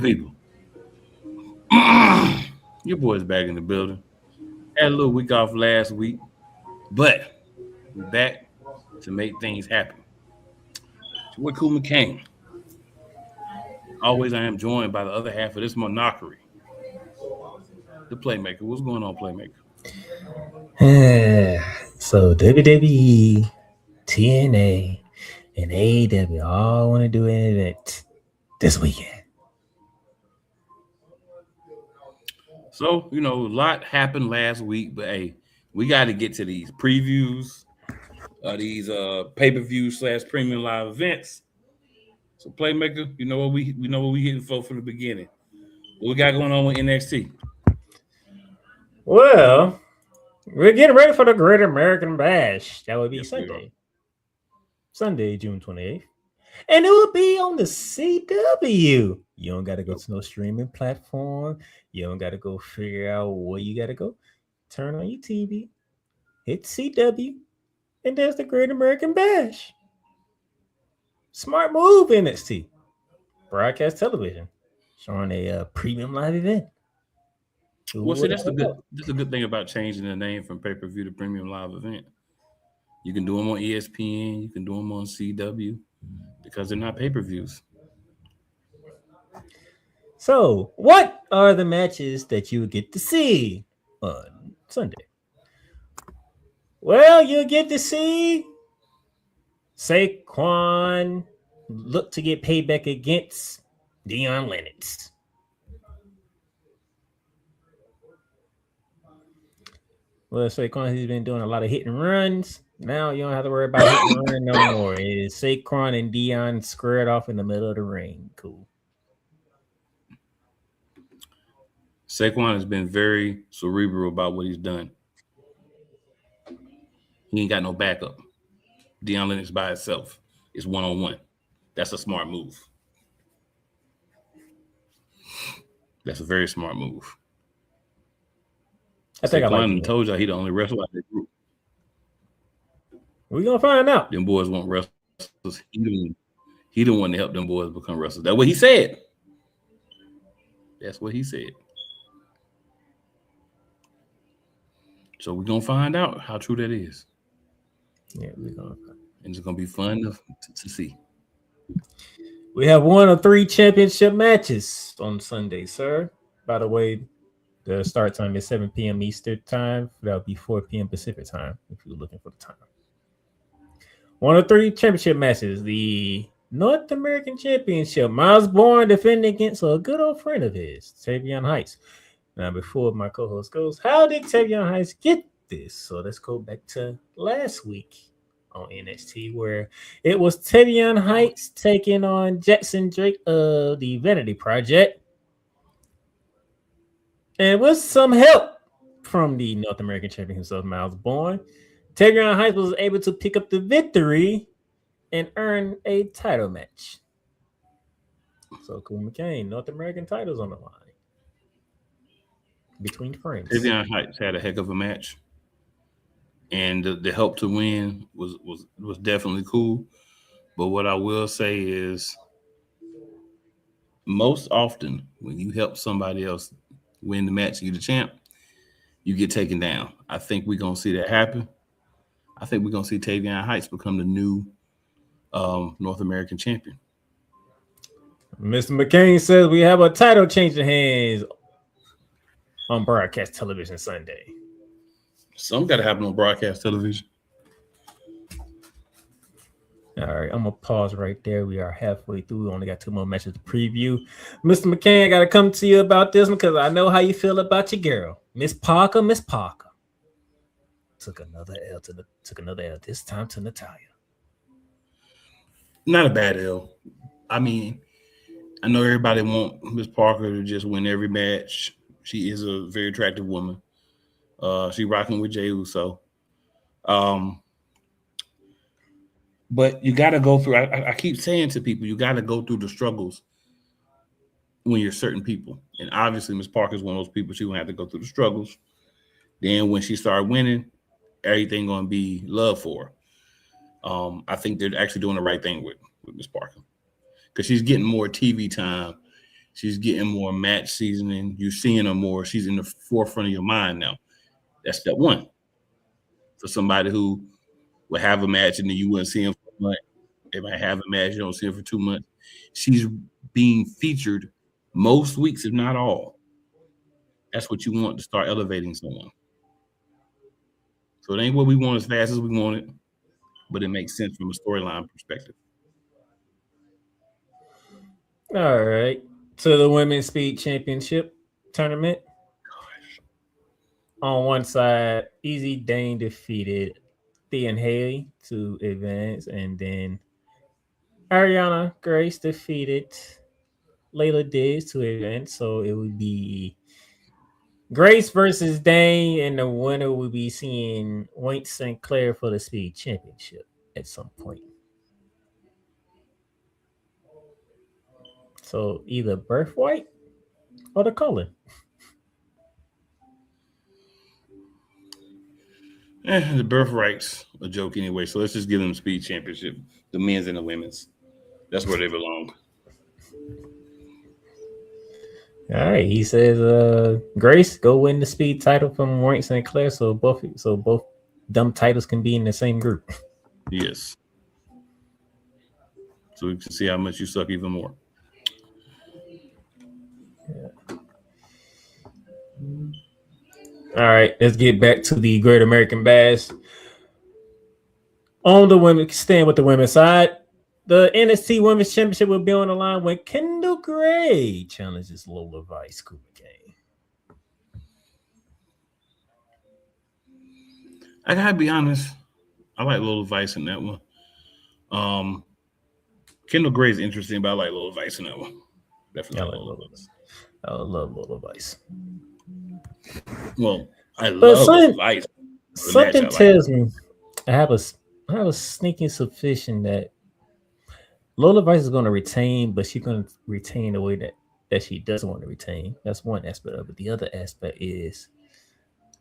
people? Your boy's back in the building. Had a little week off last week, but we're back to make things happen. So with Cool McCain, always I am joined by the other half of this monarchy, the Playmaker. What's going on, Playmaker? So WWE, TNA, and AEW all want to do an event this weekend. So, a lot happened last week, but hey, we got to get to these previews, these pay-per-view / premium live events. So, Playmaker, you know what we know what we hitting for from the beginning. What we got going on with NXT? Well, we're getting ready for the Great American Bash. That would be Yes, Sunday, June 28th. And it will be on the CW. You don't got to go to no streaming platform. You don't got to go figure out where you got to go. Turn on your TV, hit CW, and there's the Great American Bash. Smart move, NXT. Broadcast television. Showing a premium live event. Well, see, that's a good thing about changing the name from pay-per-view to premium live event. You can do them on ESPN, you can do them on CW, because they're not pay-per-views. So, what are the matches that you get to see on Sunday? Well, you'll get to see Saquon look to get payback against Deion Lennox. Well, Saquon, he's been doing a lot of hit and runs. Now you don't have to worry about hit and run no more. It's Saquon and Deion squared off in the middle of the ring. Cool. Saquon has been very cerebral about what he's done. He ain't got no backup. Deion Lennox by himself is one-on-one. That's a smart move. That's a very smart move. I think Saquon told y'all he the only wrestler out of the group. We're gonna find out. Them boys want wrestlers. He didn't want to help them boys become wrestlers. That's what he said. That's what he said. So we're gonna find out how true that is. Yeah, we're gonna. And it's gonna be fun to see. We have 1 of 3 championship matches on Sunday, sir. By the way, the start time is 7 p.m. Eastern time. That'll be 4 p.m. Pacific time if you're looking for the time. 1 of 3 championship matches. The North American Championship. Miles Bourne defending against a good old friend of his, Tavion Heights. Now, before my co-host goes, how did Tavion Heights get this? So let's go back to last week on NXT, where it was Tavion Heights taking on Jackson Drake of the Vanity Project. And with some help from the North American champion himself, Miles Bourne, Tavion Heights was able to pick up the victory and earn a title match. So Cool McCain, North American titles on the line between friends. Tavion Heights had a heck of a match, and the help to win was definitely cool. But what I will say is, most often when you help somebody else win the match, you're the champ, you get taken down. I think we're gonna see that happen. I think we're gonna see Tavion Heights become the new North American champion. Mr. McCain says we have a title changing hands on broadcast television Sunday. Something got to happen on broadcast television. All right, I'm going to pause right there. We are halfway through. We only got 2 more matches to preview. Mr. McCain, I got to come to you about this one because I know how you feel about your girl. Miss Parker. Took another L, this time to Natalya. Not a bad L. I mean, I know everybody want Miss Parker to just win every match. She is a very attractive woman. She rocking with Jey Uso. But you got to go through. I keep saying to people, you got to go through the struggles when you're certain people. And obviously, Miss Parker is one of those people. She gonna have to go through the struggles. Then when she started winning, everything gonna be love for her. I think they're actually doing the right thing with Miss Parker, because she's getting more TV time She's getting more match seasoning. You're seeing her more. She's in the forefront of your mind now. That's step one. For somebody who will have a match and then you wouldn't see him for a month. They might have a match, you don't see her for 2 months. She's being featured most weeks, if not all. That's what you want to start elevating someone. So it ain't what we want as fast as we want it, but it makes sense from a storyline perspective. All right. So the Women's Speed Championship tournament. On one side, Easy Dane defeated Thea and Haley to advance, and then Ariana Grace defeated Layla Diz to advance. So it would be Grace versus Dane, and the winner will be seeing Wayne Sinclair for the Speed Championship at some point. So either Birthright or the Color. The birthright's a joke anyway, so let's just give them the Speed Championship, the men's and the women's. That's where they belong. All right, he says, Grace, go win the speed title from Warren Sinclair, so both dumb titles can be in the same group. Yes. So we can see how much you suck even more. Yeah. All right, let's get back to the Great American Bash. On the women, staying with the women's side, the NXT Women's Championship will be on the line when Kendall Gray challenges Lola Vice Cougar Kane. I gotta be honest, I like Lola Vice in that one. Kendall Gray is interesting, but I like Lola Vice in that one. Definitely, I like Lola Vice. I love Lola Vice. Well, I love Lola Vice. Something tells me I have a sneaking suspicion that Lola Vice is going to retain, but she's going to retain the way that she doesn't want to retain. That's one aspect of it. The other aspect is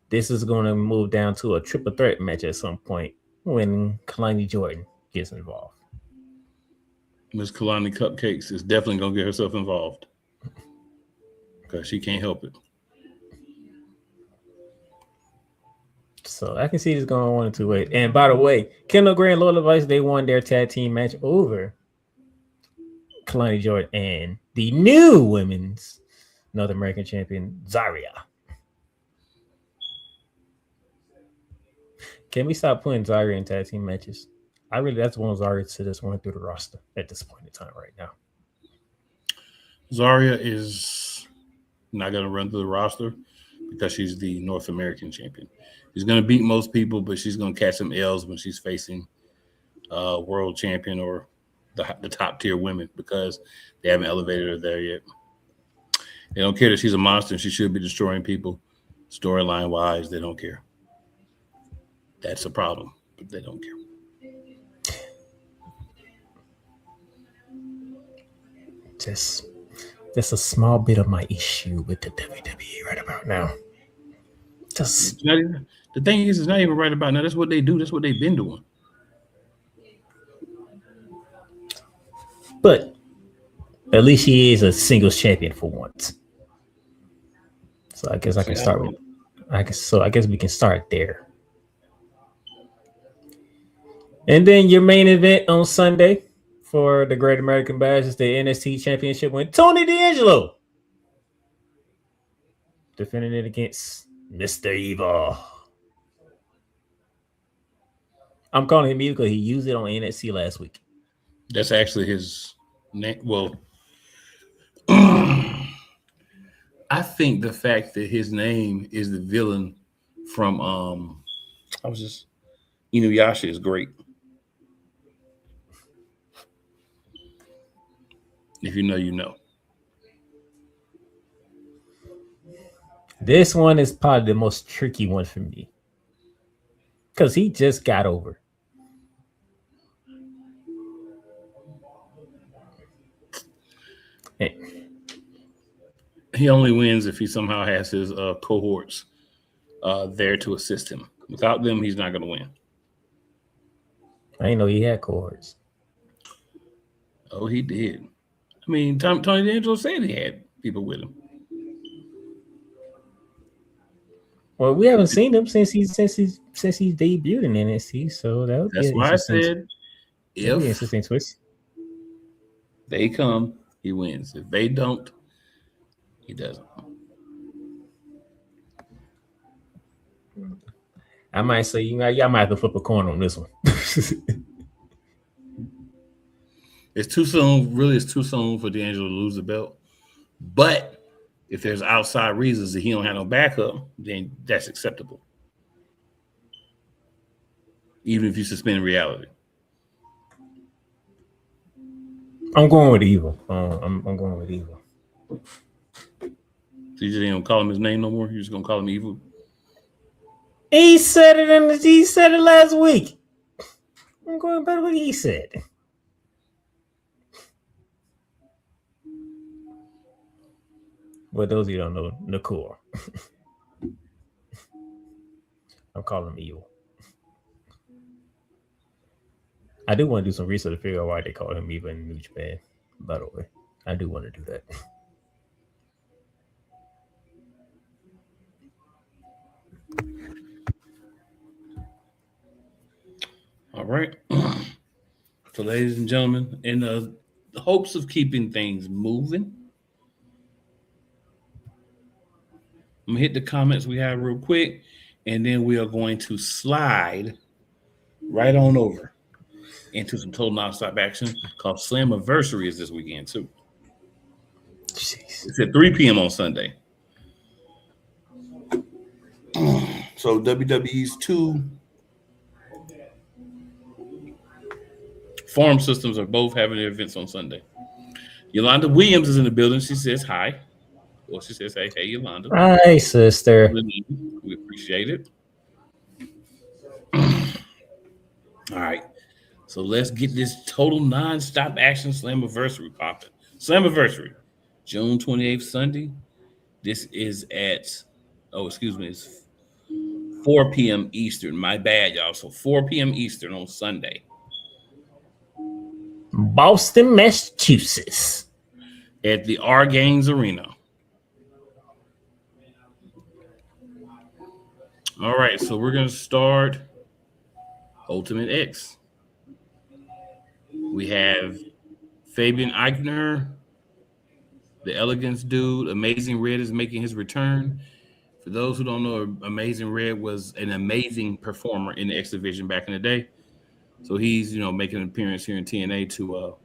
this is going to move down to a triple threat match at some point when Kalani Jordan gets involved. Miss Kalani Cupcakes is definitely going to get herself involved because she can't help it. So I can see this going 1 or 2 ways. And by the way, Kendall Gray and Lola Vice, they won their tag team match over Kalani Jordan and the new women's North American champion, Zarya. Can we stop putting Zarya in tag team matches? That's one of Zarya to just run through the roster at this point in time right now. Zarya is not going to run through the roster because she's the North American champion. She's going to beat most people, but she's going to catch some L's when she's facing world champion or the top tier women because they haven't elevated her there yet. They don't care that she's a monster and she should be destroying people. Storyline wise, they don't care. That's a problem, but they don't care. Just a small bit of my issue with the WWE right about now. The thing is, it's not even right about now. That's what they do. That's what they've been doing. But at least she is a singles champion for once. So I guess I can start with. I guess we can start there. And then your main event on Sunday for the Great American Bash is the NXT Championship when Tony D'Angelo defending it against Mr. Evil. I'm calling him Evil because he used it on NXT last week. That's actually his name. Well, I think the fact that his name is the villain from Inuyasha is great. If you know, you know. This one is probably the most tricky one for me because he just got over. Hey. He only wins if he somehow has his cohorts there to assist him. Without them, he's not going to win. I didn't know he had cohorts. Oh, he did. I mean, Tony D'Angelo said he had people with him. Well, we haven't seen him since he's debuted in NXT, so that would be That's an why I interesting. said That'd be an if interesting twist. they come, he wins. If they don't, he doesn't. I might say, y'all might have to flip a coin on this one. It's too soon. Really, it's too soon for D'Angelo to lose the belt. But if there's outside reasons that he don't have no backup, then that's acceptable. Even if you suspend reality. I'm going with Evil. I'm going with Evil. So you just ain't gonna call him his name no more? You're just gonna call him Evil? He said it he said it last week. I'm going by what he said. Well, those of you don't know, Nakor. I'm calling him Evil. I do want to do some research to figure out why they call him Evil in New Japan. By the way, I do want to do that. All right. So, ladies and gentlemen, in the hopes of keeping things moving, I'm gonna hit the comments we have real quick, and then we are going to slide right on over into some total nonstop action called Slammiversary is this weekend too. Jeez. It's at 3 p.m. on Sunday. So WWE's two farm systems are both having their events on Sunday. Yolanda Williams is in the building. She says hi. Well, she says, hey, Yolanda. Hi, sister. We appreciate it. All right. So let's get this total nonstop action Slammiversary popping. Slammiversary, June 28th, Sunday. This is at, it's 4 p.m. Eastern. My bad, y'all. So 4 p.m. Eastern on Sunday. Boston, Massachusetts. At the R Gaines Arena. All right, so we're going to start Ultimate X. We have Fabian Eichner, the Elegance dude. Amazing Red is making his return. For those who don't know, Amazing Red was an amazing performer in the X Division back in the day. So he's, making an appearance here in TNA to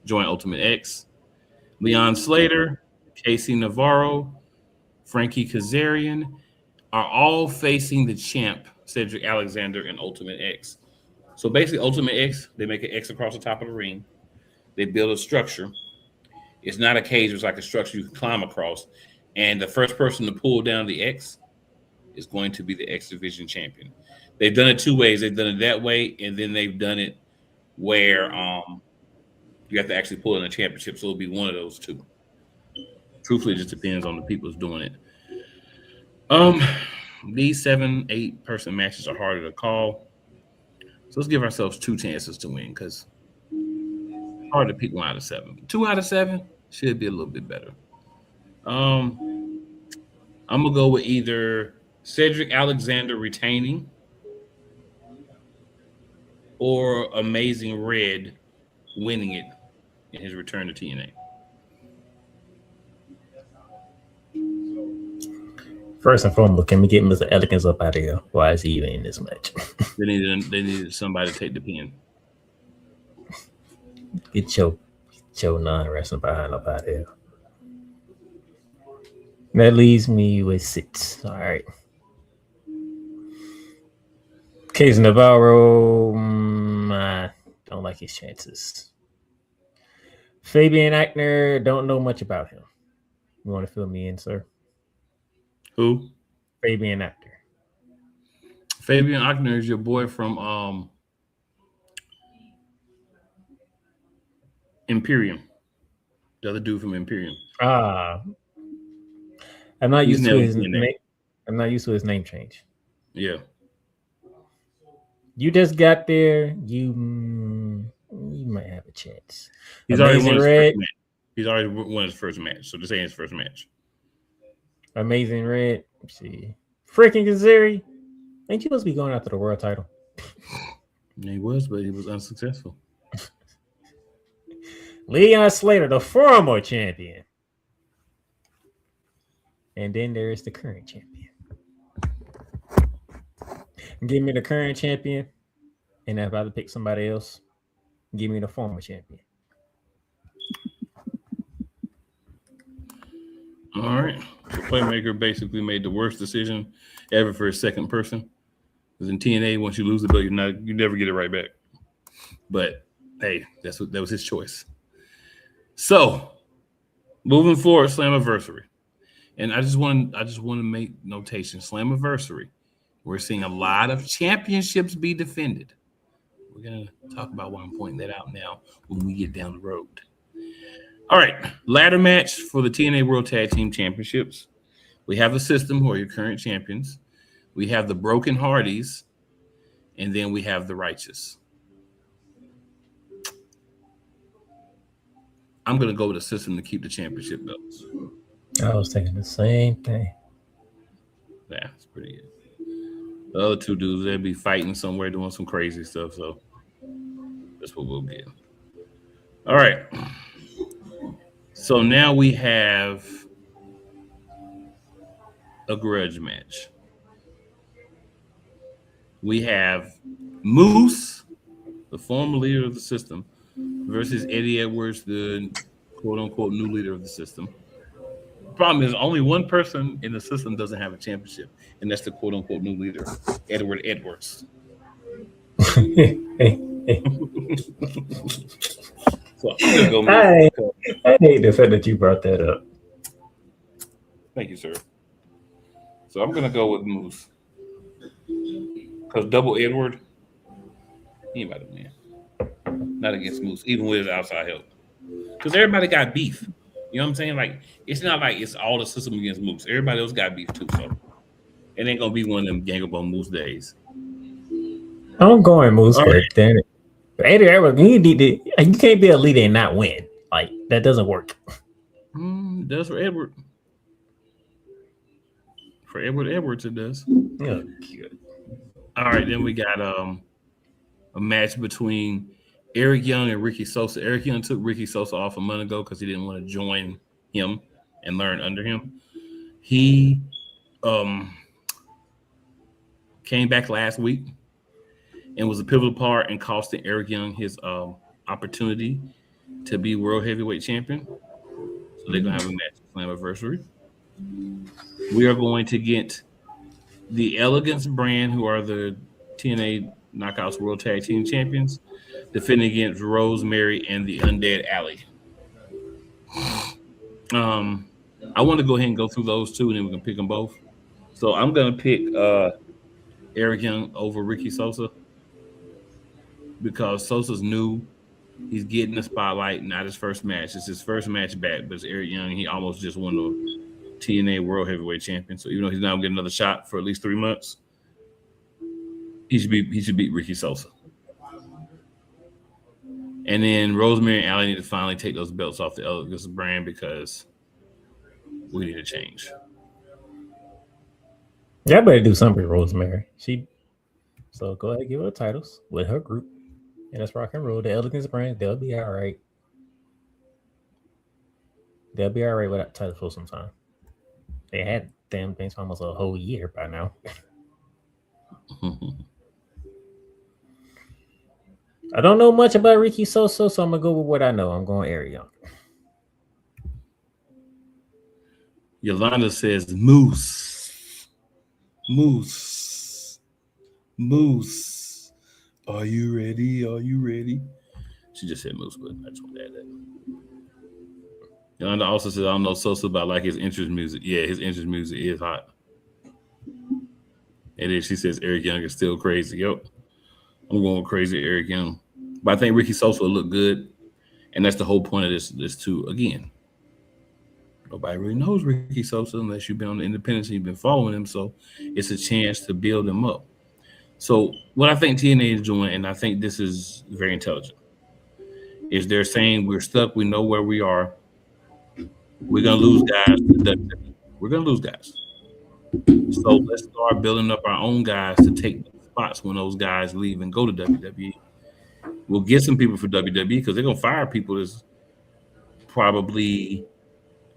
join Ultimate X. Leon Slater, Casey Navarro, Frankie Kazarian are all facing the champ, Cedric Alexander, in Ultimate X. So basically, Ultimate X, they make an X across the top of the ring. They build a structure. It's not a cage. It's like a structure you can climb across. And the first person to pull down the X is going to be the X Division champion. They've done it two ways. They've done it that way, and then they've done it where you have to actually pull in a championship. So it'll be one of those two. Truthfully, it just depends on the people who's doing it. These 7-8 person matches are harder to call. So let's give ourselves 2 chances to win because it's hard to pick 1 out of 7. 2 out of 7 should be a little bit better. I'm gonna go with either Cedric Alexander retaining or Amazing Red winning it in his return to TNA. First and foremost, can we get Mr. Elegance up out of here? Why is he even in this match? They needed somebody to take the pin. Get your non-wrestling behind up out of here. That leaves me with 6. All right. Casey Navarro, I don't like his chances. Fabian Eichner, don't know much about him. You want to fill me in, sir? Who? Fabian Eichner. Fabian Eichner is your boy from Imperium. The other dude from Imperium. I'm not used to his name. I'm not used to his name change. Yeah. You just got there. You might have a chance. He's already won his first match. He's already won his first match, so this ain't his first match. Amazing Red. Let's see. Freaking Kazari. Ain't you supposed to be going after the world title? He was, but he was unsuccessful. Leon Slater, the former champion. And then there is the current champion. Give me the current champion. And if I had to pick somebody else, give me the former champion. All right. So Playmaker basically made the worst decision ever for his second person. Because in TNA, once you lose the belt, you never get it right back. But hey, that was his choice. So moving forward, Slammiversary. And I just want to make notation. Slammiversary. We're seeing a lot of championships be defended. We're gonna talk about why I'm pointing that out now when we get down the road. All right, ladder match for the TNA World Tag Team Championships. We have the System, who are your current champions. We have the Broken Hardys, and then we have the Righteous. I'm gonna go with the System to keep the championship belts. I was thinking the same thing. Yeah, it's pretty good. The other two dudes, they'll be fighting somewhere, doing some crazy stuff. So that's what we'll get. All right. So now we have a grudge match. We have Moose, the former leader of the System, versus Eddie Edwards, the quote-unquote new leader of the System. The problem is only one person in the System doesn't have a championship, and that's the quote-unquote new leader, Edward Edwards. So I'm gonna go I hate the fact that you brought that up. Thank you, sir. So I'm gonna go with Moose. Because double Edward, he ain't about to win. Not against Moose, even with his outside help. Because everybody got beef. You know what I'm saying? Like, it's not like it's all the System against Moose. Everybody else got beef too. So it ain't gonna be one of them gang up on Moose days. I'm going Moose, but damn it. Eddie Edwards, you can't be a leader and not win. Like, that doesn't work. Does for Edward. For Edward Edwards, it does. Oh, good. All right, then we got a match between Eric Young and Ricky Sosa. Eric Young took Ricky Sosa off a month ago because he didn't want to join him and learn under him. He came back last week and was a pivotal part in costing Eric Young his opportunity to be World Heavyweight Champion. So they're going to have a match at Slammiversary. We are going to get the Elegance brand, who are the TNA Knockouts World Tag Team Champions, defending against Rosemary and the Undead Alley. I want to go ahead and go through those two, and then we can pick them both. So I'm going to pick Eric Young over Ricky Sosa because Sosa's new. He's getting the spotlight, not his first match. It's his first match back, but it's Eric Young. He almost just won the TNA World Heavyweight Champion. So even though he's not going to get another shot for at least 3 months, he should beat Ricky Sosa. And then Rosemary and Alley need to finally take those belts off the Elegance brand because we need to change. Yeah, I better do something with Rosemary. So go ahead and give her titles with her group. And that's rock and roll. The Elegance brand, they'll be all right. They'll be all right without titles for some time. They had damn things for almost a whole year by now. I don't know much about Ricky Sosa, so I'm going to go with what I know. I'm going Eric Young. Yolanda says, Moose. Moose. Moose. Are you ready? Are you ready? She just said Moose, but I just want to add that. Yolanda also says, I don't know Sosa about like his interest music. Yeah, his interest music is hot. And then she says Eric Young is still crazy. Yep. I'm going crazy Eric Young. But I think Ricky Sosa will look good. And that's the whole point of this too. Again, nobody really knows Ricky Sosa unless you've been on the independents and you've been following him. So it's a chance to build him up. So what I think TNA is doing, and I think this is very intelligent, is they're saying we're stuck. We know where we are. We're gonna lose guys to WWE. We're gonna lose guys. So let's start building up our own guys to take spots when those guys leave and go to WWE. We'll get some people for WWE because they're gonna fire people that's probably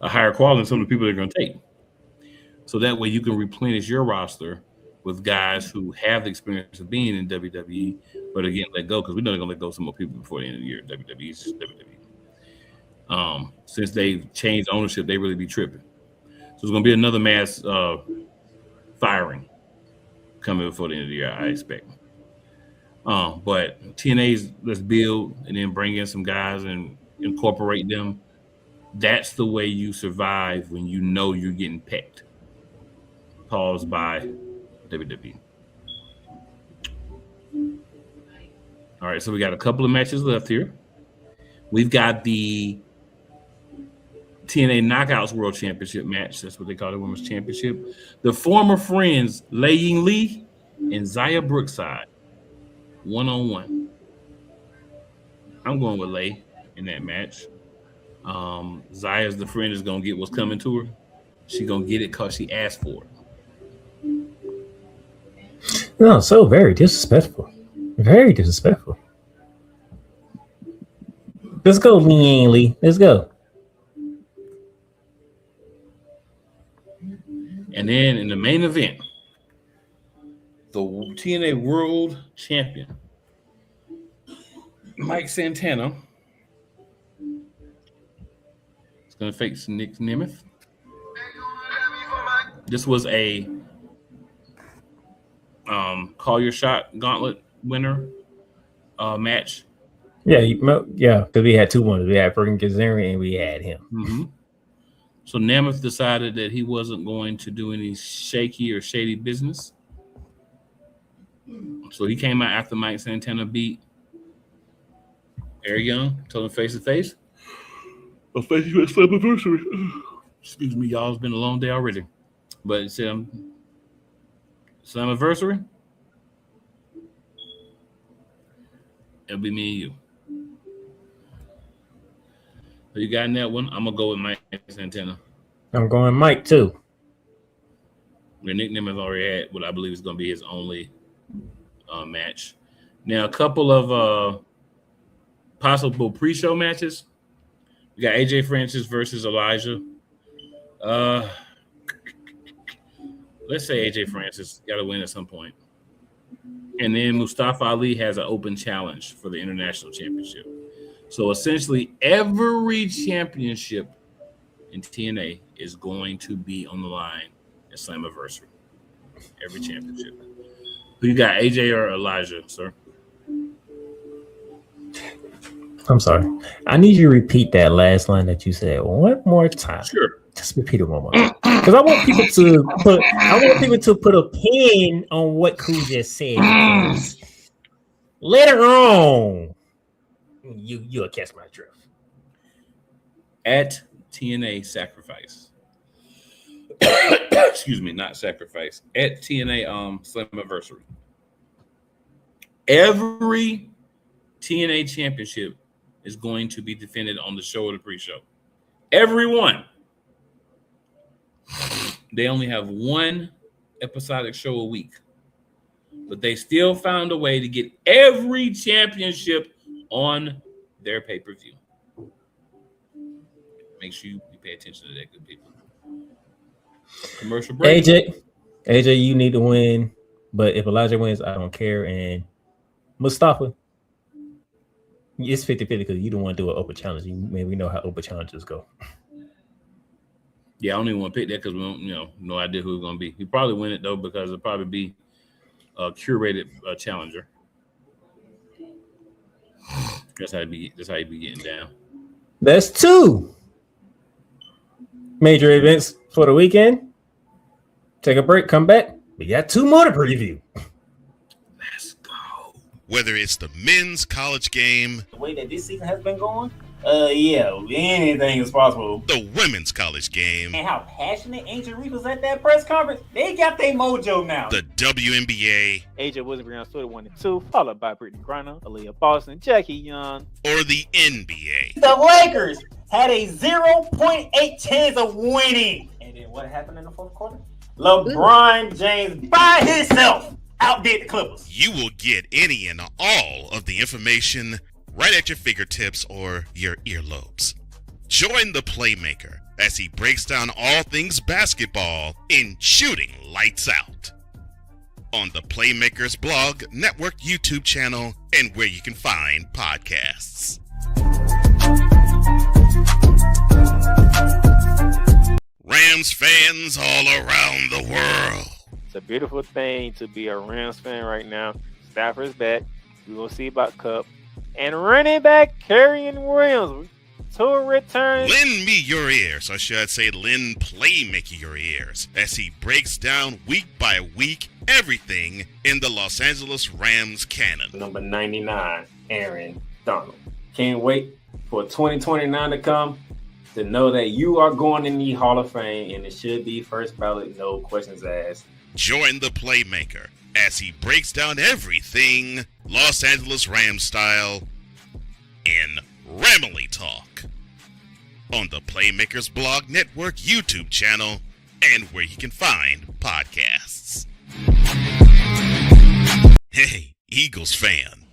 a higher quality than some of the people they're gonna take. So that way you can replenish your roster with guys who have the experience of being in WWE, but again, let go because we know they're gonna let go some more people before the end of the year. WWE is just WWE. Since they've changed ownership, they really be tripping. So it's gonna be another mass firing coming before the end of the year, I expect. But TNA's let's build and then bring in some guys and incorporate them. That's the way you survive when you know you're getting pecked. Paused by WWE. All right, so we got a couple of matches left here. We've got the TNA Knockouts World Championship match. That's what they call the Women's Championship. The former friends Lei Ying Lee and Zaya Brookside, 1-on-1. I'm going with Lei in that match. Zaya's the friend is gonna get what's coming to her. She gonna get it because she asked for it. No, so very disrespectful. Very disrespectful. Let's go, Lee. Let's go. And then in the main event, the TNA World Champion, Mike Santana, is going to face Nick Nemeth. This was a call your shot gauntlet winner match. Yeah, because we had two winners. We had Frank Kazarian and we had him. Mm-hmm. So Nemeth decided that he wasn't going to do any shaky or shady business. So he came out after Mike Santana beat Eric Young, told him face to face. I'll face you at Slammiversary. Excuse me, y'all. It's been a long day already. But it said Slammiversary. It'll be me and you. So you got in that one. I'm gonna go with Mike Santana. I'm going Mike too. Nick Nemeth already had what I believe is gonna be his only match. Now a couple of possible pre-show matches. We got AJ Francis versus Elijah. Let's say AJ Francis got to win at some point. And then Mustafa Ali has an open challenge for the international championship. So essentially, every championship in TNA is going to be on the line at Slammiversary. Every championship. Who you got, AJ or Elijah, sir? I'm sorry. I need you to repeat that last line that you said one more time. Sure. Just repeat it one more time. Because I want people to put a pin on what Koo just said. Later on, you'll catch my drift. At TNA Sacrifice. Excuse me, not Sacrifice. At TNA Slammiversary. Every TNA championship is going to be defended on the show or the pre-show. Everyone. They only have one episodic show a week, but they still found a way to get every championship on their pay-per-view. Make sure you pay attention to that, good people. Commercial break. AJ, you need to win, but if Elijah wins, I don't care. And Mustafa, it's 50-50 because you don't want to do an open challenge. We know how open challenges go. Yeah, I don't even want to pick that because we don't, no idea who it's going to be. He probably win it though because it'll probably be a curated challenger. That's how you be getting down. That's two major events for the weekend. Take a break, come back. We got two more to preview. Let's go. Whether it's the men's college game, The way that this season has been going, anything is possible. the women's college game, And how passionate Angel Reese was at that press conference, they got their mojo now. the WNBA, AJ Wilson, Brianna Stewart 1 and 2, followed by Brittany Griner, Aaliyah Boston, Jackie Young. or the NBA. The Lakers had a 0.8 chance of winning. And then what happened in the fourth quarter? LeBron James by himself outdid the Clippers. You will get any and all of the information right at your fingertips or your earlobes. Join the Playmaker as he breaks down all things basketball in Shooting Lights Out on the Playmakers Blog Network YouTube channel and where you can find podcasts. Rams fans all around the world. It's a beautiful thing to be a Rams fan right now. Stafford's back. We're going to see about Cup. And running back Kyren Williams to return. Lend me your ears, or should I say lend Playmaker your ears, as he breaks down week by week everything in the Los Angeles Rams canon. Number 99, Aaron Donald. Can't wait for 2029 to come to know that you are going in the Hall of Fame, and it should be first ballot, no questions asked. Join the Playmaker as he breaks down everything Los Angeles Rams style in Ramily Talk on the Playmakers Blog Network YouTube channel and where you can find podcasts. Hey, Eagles fan,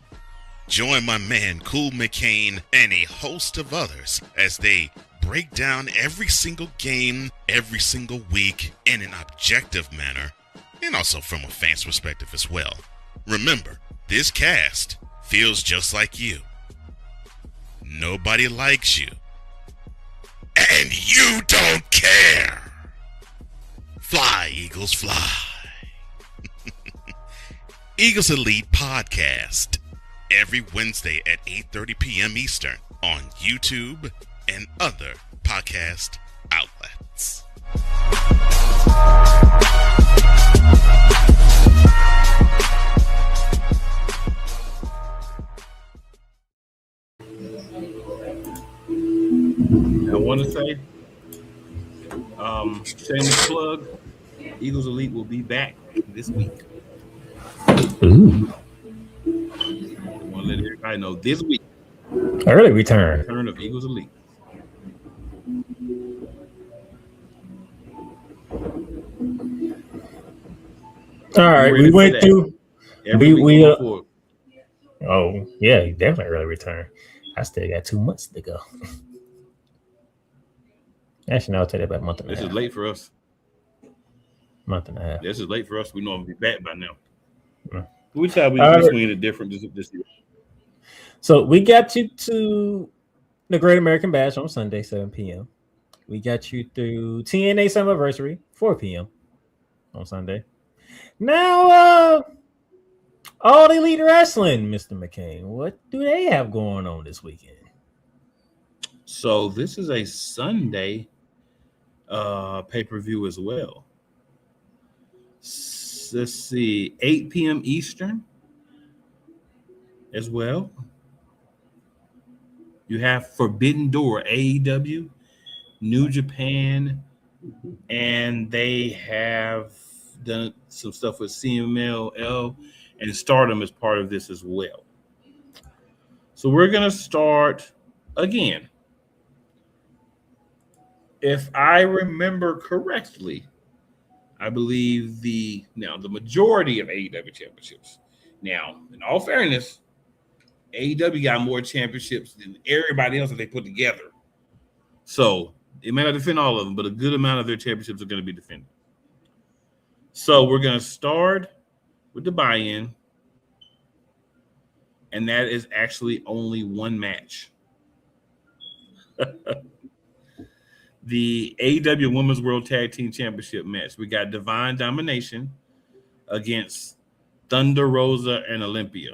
join my man Cool McCain and a host of others as they break down every single game, every single week in an objective manner, and also from a fan's perspective as well. Remember, this cast feels just like you. Nobody likes you. And you don't care. Fly, Eagles, fly. Eagles Elite Podcast. Every Wednesday at 8:30 p.m. Eastern on YouTube and other podcast outlets. I want to say, shameless plug, Eagles Elite will be back this week. Ooh. I want to let everybody know this week. Early return. Return of Eagles Elite. All right, we went through. Every week we before. Oh yeah, definitely early return. I still got 2 months to go. Actually, no, I'll tell you about a month and a This half. is late for us. Month and a half. This is late for us. We normally be back by now. Mm. We try we swing it different this year. So we got you to the Great American Bash on Sunday, 7 p.m. We got you through TNA Summerversary, 4 p.m. on Sunday. Now, All Elite Wrestling, Mr. McCain. What do they have going on this weekend? So this is a Sunday pay-per-view as well. Let's see, 8 p.m. Eastern as well. You have Forbidden Door, AEW, New Japan, and they have done some stuff with CMLL and Stardom as part of this as well. So we're going to start again. If I remember correctly, I believe the majority of AEW championships. Now, in all fairness, AEW got more championships than everybody else that they put together. So it may not defend all of them, but a good amount of their championships are going to be defended. So we're going to start with the buy-in, and that is actually only one match. The AEW Women's World Tag Team Championship match. We got Divine Domination against Thunder Rosa and Olympia.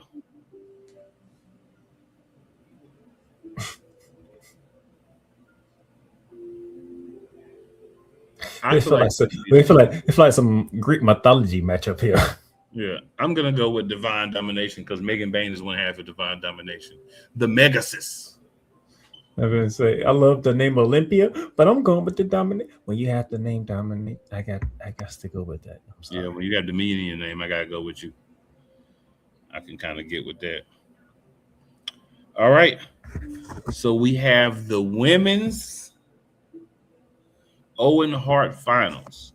We feel like some Greek mythology matchup here. Yeah, I'm gonna go with Divine Domination because Megan Bain is one half of Divine Domination. The Megasis. I'm gonna say I love the name Olympia, but I'm going with the dominate. When you have the name dominate, I got to go with that. Yeah, when you got Dominion in your name, I gotta go with you. I can kind of get with that. All right, So we have the women's Owen Hart finals.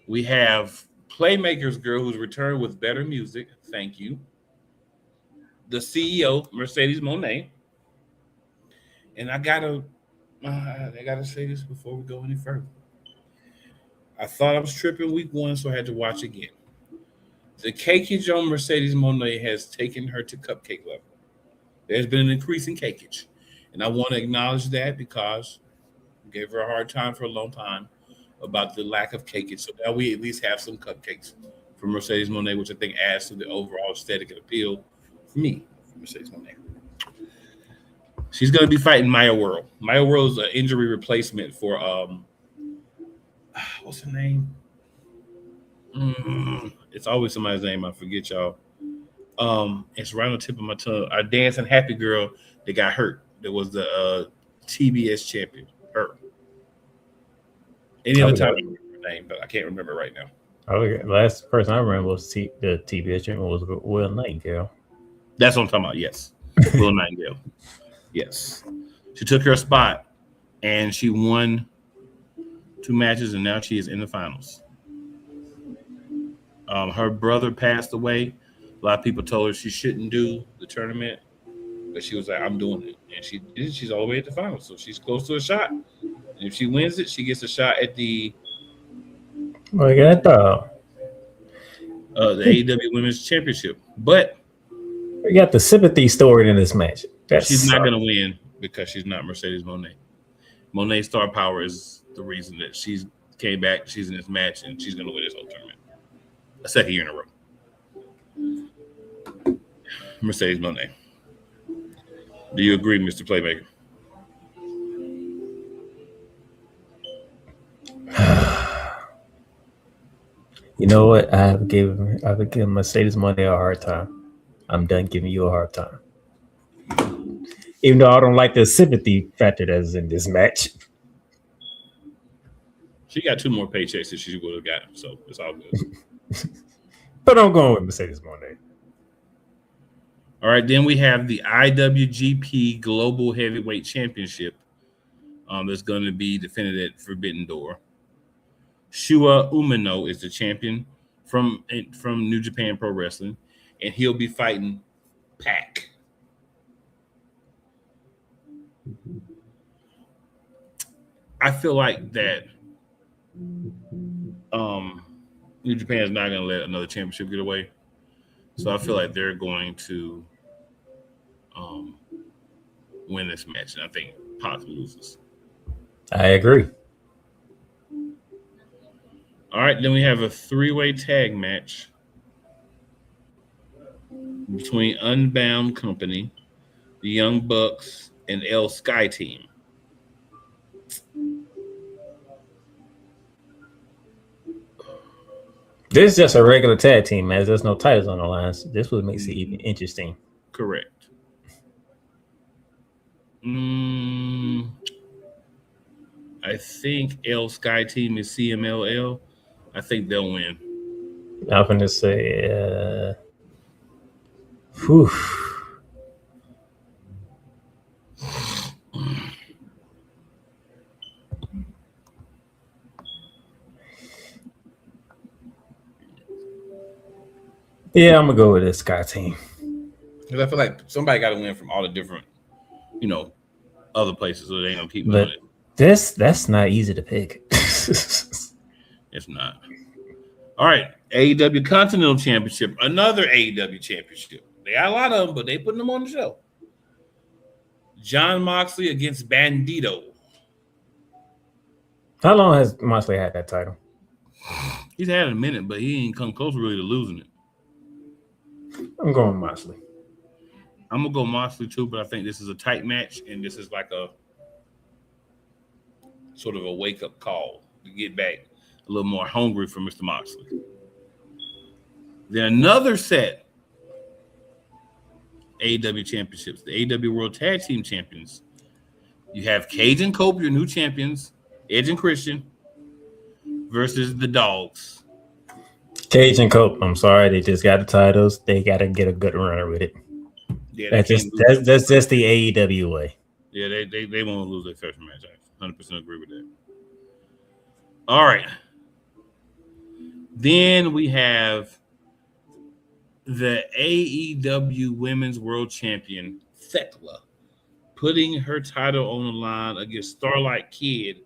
We have Playmakers girl who's returned with better music. Thank you. The CEO, Mercedes Moné. And I gotta say this before we go any further. I thought I was tripping week 1, so I had to watch again. The cakeage on Mercedes Moné has taken her to cupcake level. There's been an increase in cakeage. And I want to acknowledge that because I gave her a hard time for a long time about the lack of cakeage. So now we at least have some cupcakes from Mercedes Moné, which I think adds to the overall aesthetic and appeal for me, Mercedes Moné. She's going to be fighting Maya World. Maya World is an injury replacement for, what's her name? It's always somebody's name. I forget, y'all. It's right on the tip of my tongue. Our dancing happy girl that got hurt. That was the TBS champion. Her. Any other time I remember her name, but I can't remember right now. Last person I remember was the TBS champion was Will Nightingale. That's what I'm talking about. Yes, Will Nightingale. Yes, she took her spot, and she won 2 matches, and now she is in the finals. Her brother passed away. A lot of people told her she shouldn't do the tournament, but she was like, "I'm doing it," and she did. She's all the way at the finals, so she's close to a shot. And if she wins it, she gets a shot at the AEW Women's Championship. But we got the sympathy story in this match. She's not going to win because she's not Mercedes Moné. Moné's star power is the reason that she's came back. She's in this match, and she's going to win this whole tournament. A second year in a row. Mercedes Moné. Do you agree, Mr. Playmaker? You know what? I've given Mercedes Moné a hard time. I'm done giving you a hard time. Even though I don't like the sympathy factor that's in this match. She got 2 more paychecks that she would have gotten, so it's all good. But I'm going with Mercedes Moné. All right, then we have the IWGP Global Heavyweight Championship that's going to be defended at Forbidden Door. Shua Umino is the champion from New Japan Pro Wrestling, and he'll be fighting Pac. I feel like that New Japan is not going to let another championship get away. So I feel like they're going to win this match, and I think Pac loses. I agree. All right, then we have a 3-way tag match between Unbound Company, the Young Bucks, and El Sky Team. This is just a regular tag team, man. There's no titles on the line. So this what makes it even interesting. Correct. I think El Sky Team is CMLL. I think they'll win. I'm going to say, whew. Yeah, I'm going to go with this Sky Team. Because I feel like somebody got to win from all the different, other places, so they ain't going to keep But doing it. that's not easy to pick. It's not. All right, AEW Continental Championship, another AEW Championship. They got a lot of them, but they putting them on the show. John Moxley against Bandito. How long has Moxley had that title? He's had it a minute, but he ain't come close really to losing it. I'm going Moxley. I'm going to go Moxley too, but I think this is a tight match, and this is like a sort of a wake-up call to get back a little more hungry for Mr. Moxley. Then another set AEW championships, the AEW World Tag Team Champions. You have Cage and Cope, your new champions, Edge and Christian, versus the Dogs. Cage and Cope, I'm sorry, they just got the titles. They got to get a good runner with it. Yeah, That's just the AEW way. Yeah, they won't lose their first match. I 100% agree with that. All right. Then we have the AEW Women's World Champion, Thekla, putting her title on the line against Starlight Kid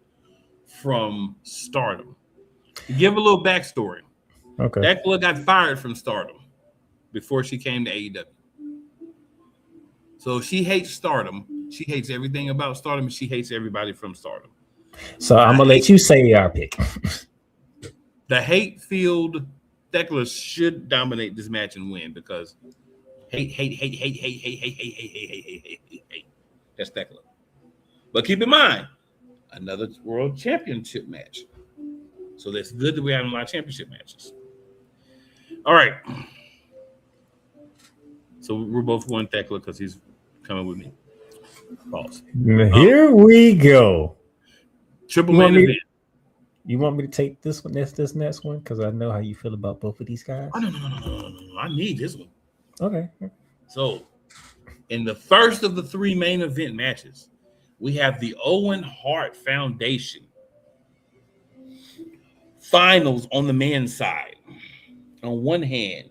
from Stardom. To give a little backstory, Okay. Thekla got fired from Stardom before she came to AEW. So she hates Stardom. She hates everything about Stardom, and she hates everybody from Stardom. So I'm gonna let you say our pick. The hate field, Thekla should dominate this match and win because hate. That's Thekla. But keep in mind, another world championship match. So that's good that we're having a lot of championship matches. All right. So we're both going Thekla because he's coming with me. Pause. Here we go. Triple main event. You want me to take this one? This next one because I know how you feel about both of these guys. Oh, no. I need this one. Okay. So, in the first of the 3 main event matches, we have the Owen Hart Foundation finals on the men's side. On one hand,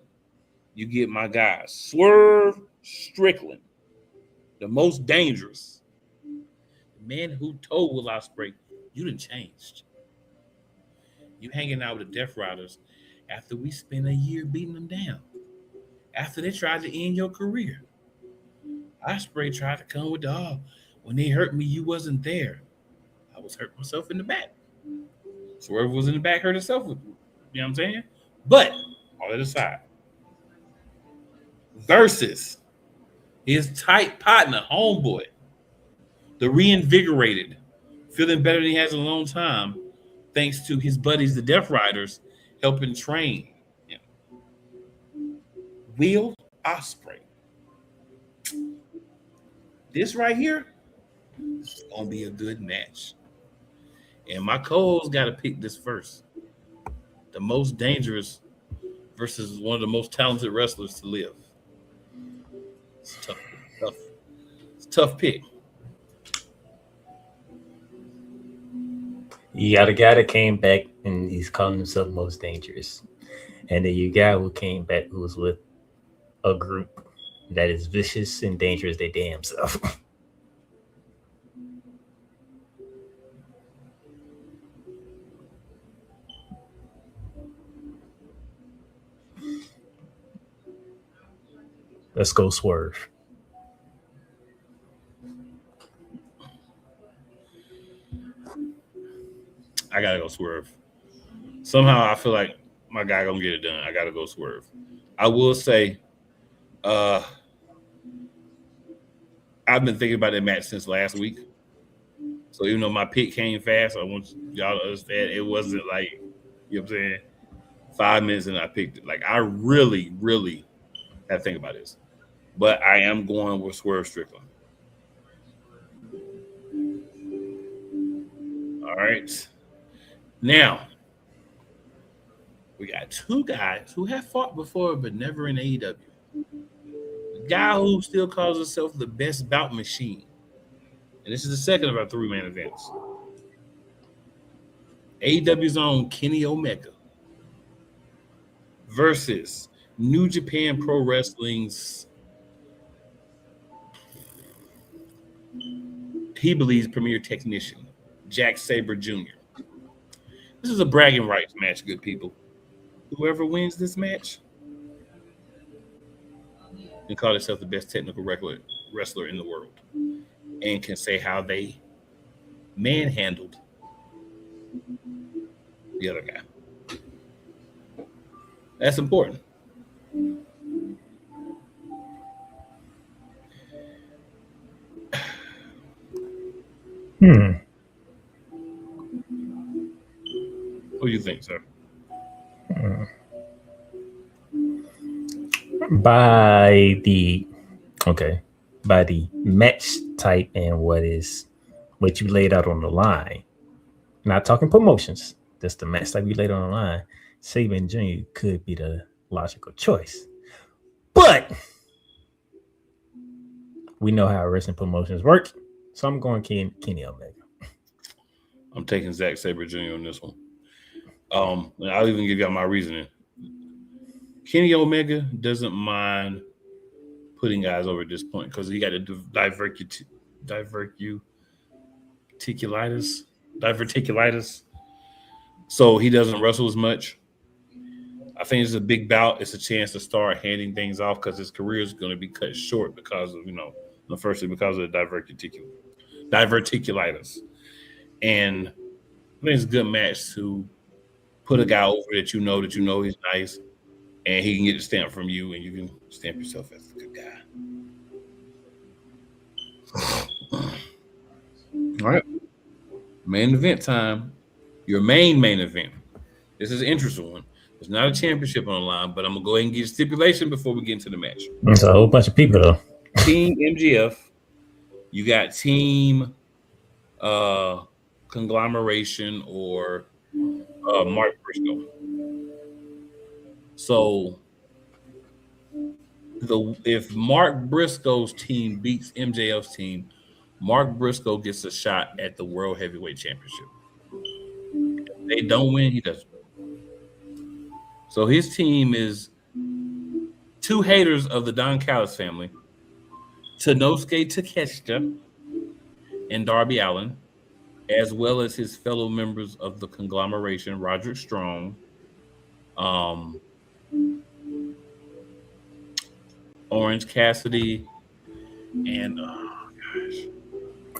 you get my guy Swerve Strickland, the most dangerous, the man who told Will Ospreay, "You done changed. You hanging out with the Death Riders after we spent a year beating them down. After they tried to end your career. Ospreay tried to come with the when they hurt me, you wasn't there. I was hurt myself in the back. Swerve was in the back, hurt himself. You know what I'm saying? But all that aside, versus his tight partner, homeboy, the reinvigorated, feeling better than he has in a long time, thanks to his buddies, the Death Riders, helping train him. Will Ospreay. This right here is going to be a good match. And my co-host got to pick this first. The most dangerous versus one of the most talented wrestlers to live. It's tough. It's a tough pick. You got a guy that came back and he's calling himself most dangerous. And then you got who came back who was with a group that is vicious and dangerous their damn self. Let's go Swerve. I gotta go Swerve. Somehow I feel like my guy gonna get it done. I gotta go Swerve. I will say, I've been thinking about that match since last week. So even though my pick came fast, I want y'all to understand it wasn't like, you know what I'm saying, 5 minutes and I picked it. Like I really, really had to think about this. But I am going with Swerve Strickland. All right. Now, we got 2 guys who have fought before, but never in AEW. The guy who still calls himself the best bout machine. And this is the second of our 3 main events. AEW's own Kenny Omega versus New Japan Pro Wrestling's, he believes, premier technician, Jack Sabre Jr. This is a bragging rights match, good people. Whoever wins this match can call themselves the best technical wrestler in the world and can say how they manhandled the other guy. That's important. What do you think, sir? By the match type and what you laid out on the line, not talking promotions, just the match type you laid on the line, Sabre Jr. could be the logical choice. But we know how wrestling promotions work. So I'm going Kenny Omega. I'm taking Zack Sabre Jr. on this one. And I'll even give y'all my reasoning. Kenny Omega doesn't mind putting guys over at this point because he got a diverticulitis. So he doesn't wrestle as much. I think it's a big bout. It's a chance to start handing things off because his career is going to be cut short because of, firstly because of the diverticulitis. And I think it's a good match to put a guy over that you know he's nice, and he can get a stamp from you, and you can stamp yourself as a good guy. All right. Main event time. Your main event. This is an interesting one. It's not a championship on the line, but I'm going to go ahead and get a stipulation before we get into the match. It's a whole bunch of people, though. Team MGF. You got Team Conglomeration or Mark Briscoe. So if Mark Briscoe's team beats MJF's team, Mark Briscoe gets a shot at the World Heavyweight Championship. If they don't win, he doesn't. So his team is two haters of the Don Callis family, Tanosuke Takeshita and Darby Allin, as well as his fellow members of the Conglomeration, Roderick Strong, Orange Cassidy, and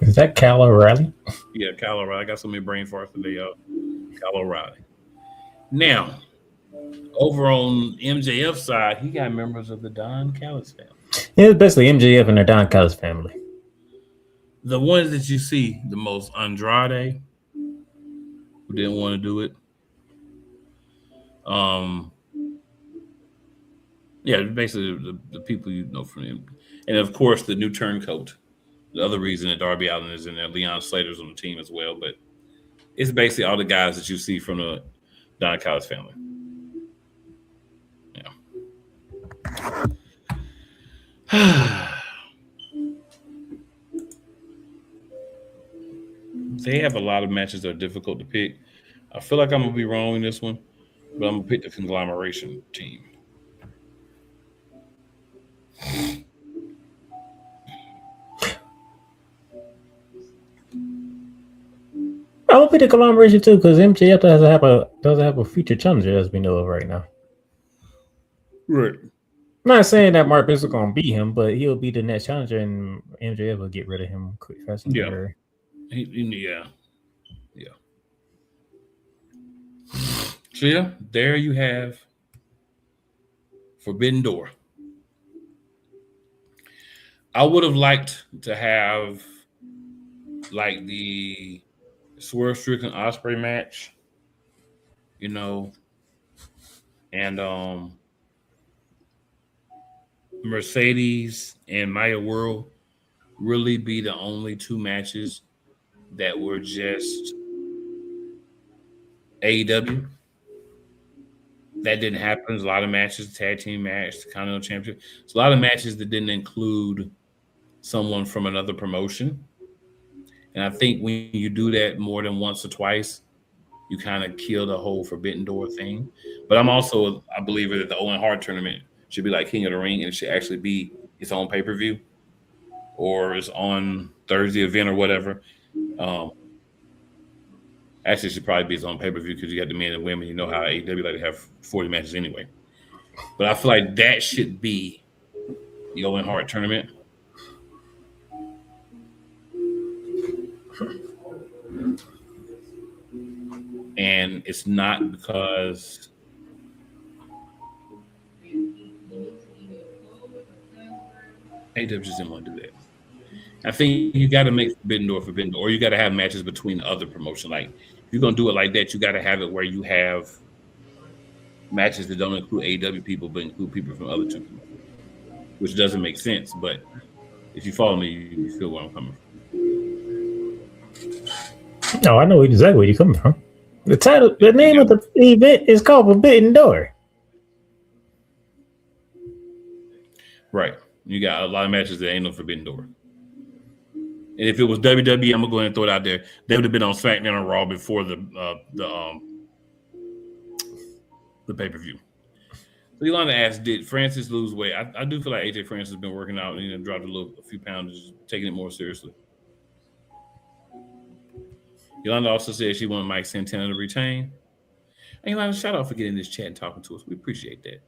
is that Kyle O'Reilly? Yeah, Kyle O'Reilly. I got so many brain farts today, Kyle O'Reilly. Now, over on MJF side, he got members of the Don Callis family. Yeah, it's basically MJF and the Don Callis family. The ones that you see the most, Andrade, who didn't want to do it. Yeah, basically the people you know from him. And of course, the new turncoat. The other reason that Darby Allin is in there, Leon Slater's on the team as well. But it's basically all the guys that you see from the Don Callis family. Yeah. They have a lot of matches that are difficult to pick. I feel like I'm going to be wrong in this one, but I'm going to pick the Conglomeration team. I would pick the Conglomeration too because MJF doesn't have a future challenger as we know of right now. Right. I'm not saying that Mark Briscoe going to beat him, but he'll be the next challenger, and MJF will get rid of him quick, fast, and Yeah. So yeah, there you have Forbidden Door. I would have liked to have like the Swerve Strickland Ospreay match, and Mercedes and Maya World really be the only two matches that were just AEW. That didn't happen. There's a lot of matches, tag team match, the Continental Championship. It's a lot of matches that didn't include someone from another promotion. And I think when you do that more than once or twice, you kind of kill the whole Forbidden Door thing. But I'm also a believer that the Owen Hart tournament should be like King of the Ring, and it should actually be its own pay-per-view or it's on Thursday event or whatever. Actually, it should probably be its own pay-per-view because you got the men and women. You know how AEW like to have 40 matches anyway. But I feel like that should be the Owen Hart tournament. And it's not because AEW just didn't want to do that. I think you got to make Forbidden Door, or you got to have matches between other promotions. Like, if you're going to do it like that, you got to have it where you have matches that don't include AEW people, but include people from other two promotions, which doesn't make sense. But if you follow me, you feel where I'm coming from. No, I know exactly where you're coming from. The name of the event is called Forbidden Door. Right. You got a lot of matches that ain't no Forbidden Door. And if it was WWE, I'm gonna go ahead and throw it out there. They would have been on SmackDown and Raw before the pay-per-view. So Yolanda asked, did Francis lose weight? I do feel like AJ Francis has been working out and dropped a few pounds, just taking it more seriously. Yolanda also said she wanted Mike Santana to retain. And Yolanda, shout out for getting in this chat and talking to us. We appreciate that.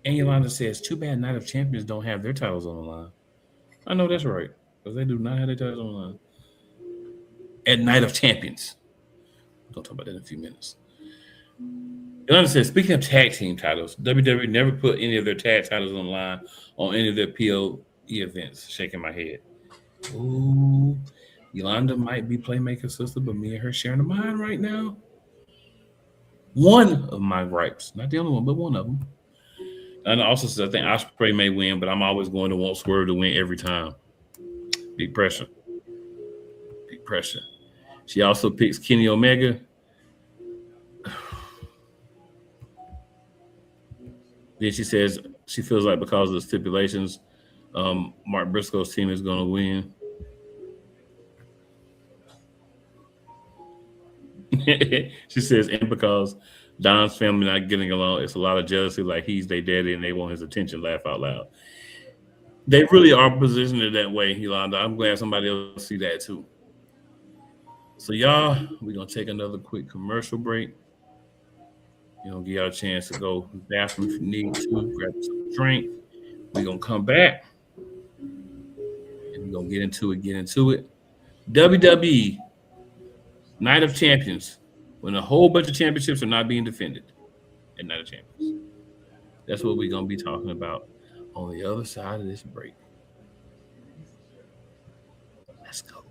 And Yolanda says, too bad Night of Champions don't have their titles on the line. I know that's right, because they do not have their titles on the line. At Night of Champions. We'll talk about that in a few minutes. Yolanda says, speaking of tag team titles, WWE never put any of their tag titles on the line on any of their PLE events. Shaking my head. Ooh, Yolanda might be Playmaker sister, but me and her sharing a mind right now. One of my gripes, not the only one, but one of them. And also says, I think Ospreay may win, but I'm always going to want Swerve to win every time. Big pressure. Big pressure. She also picks Kenny Omega. Then she says she feels like because of the stipulations, Mark Briscoe's team is going to win. She says, and because Don's family not getting along, it's a lot of jealousy, like he's their daddy and they want his attention, laugh out loud. They really are positioned it that way, Yolanda. I'm glad somebody else see that too. So y'all, we're going to take another quick commercial break. Give y'all a chance to go to the bathroom if you need to, grab some drink. We're going to come back and we're going to get into it. WWE Night of Champions, when a whole bunch of championships are not being defended at Night of Champions. That's what we're going to be talking about on the other side of this break. Let's go.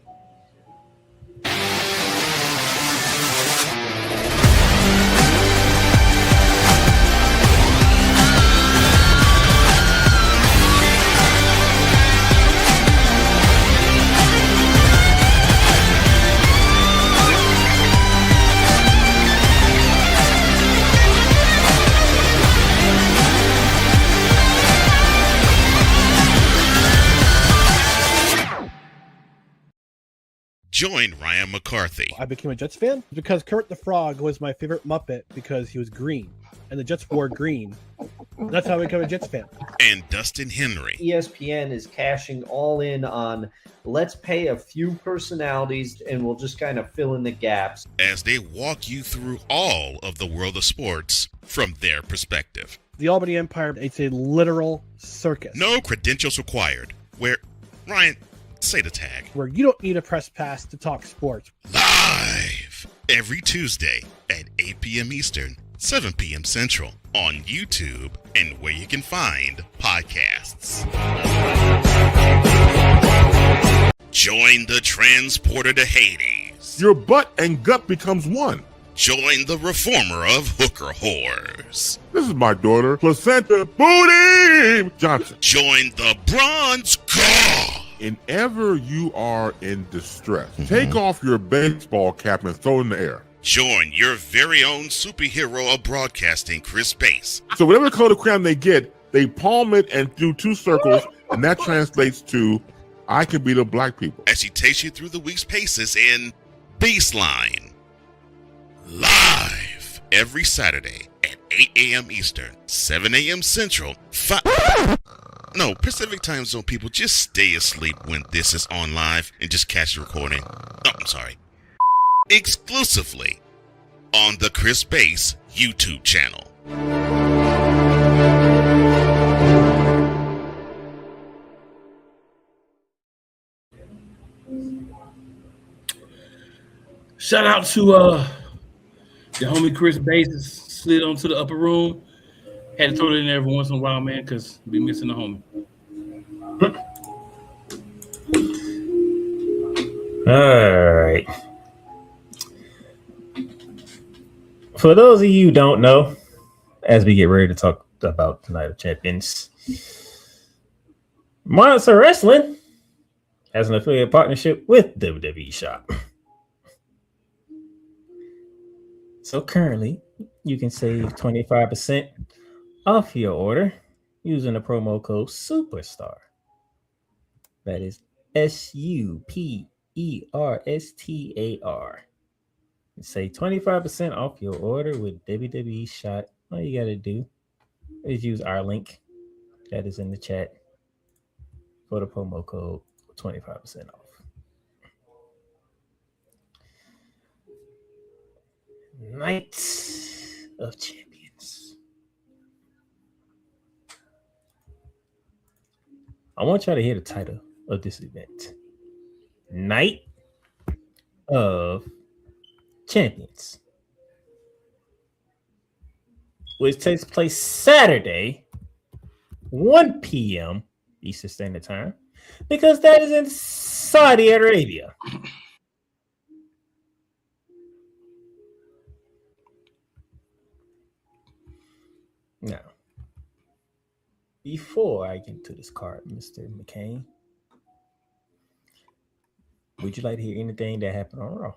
Join Ryan McCarthy I became a Jets fan because Kermit the Frog was my favorite Muppet because he was green, and the Jets wore green. That's how I became a Jets fan. and Dustin Henry ESPN is cashing all in on let's pay a few personalities and we'll just kind of fill in the gaps. as they walk you through all of the world of sports from their perspective. The Albany Empire, it's a literal circus. No credentials required. Where, Ryan, say the tag. Where you don't need a press pass to talk sports. Live every Tuesday at 8 p.m. Eastern, 7 p.m. Central on YouTube and where you can find podcasts. Join the transporter to Hades. Your butt and gut becomes one. Join the reformer of hooker whores. This is my daughter, Placenta Booty Johnson. Join the bronze god. And ever you are in distress, take off your baseball cap and throw it in the air. Join your very own superhero of broadcasting, Chris Bass. So whatever color crayon they get, they palm it and do two circles, and that translates to, I can beat up black people. As he takes you through the week's paces in Baseline. Live every Saturday at 8 a.m. Eastern, 7 a.m. Central, No, Pacific Time Zone people, just stay asleep when this is on live and just catch the recording. Oh, I'm sorry. Exclusively on the Chris Bass YouTube channel. Shout out to the homie Chris Bass slid onto the upper room. Had to throw it in there every once in a while, man, because be missing the homie. All right. For those of you who don't know, as we get ready to talk about the Night of Champions, Monster Wrestling has an affiliate partnership with WWE Shop. So currently, you can save 25% off your order using the promo code SUPERSTAR. That is SUPERSTAR. Say 25% off your order with WWE Shot. All you gotta do is use our link that is in the chat for the promo code for 25% off. Night of Champions. I want y'all to hear the title of this event. Night of Champions, which takes place Saturday, 1 p.m. Eastern Standard Time, because that is in Saudi Arabia. Now, before I get into this card, Mr. McCain, would you like to hear anything that happened on Raw?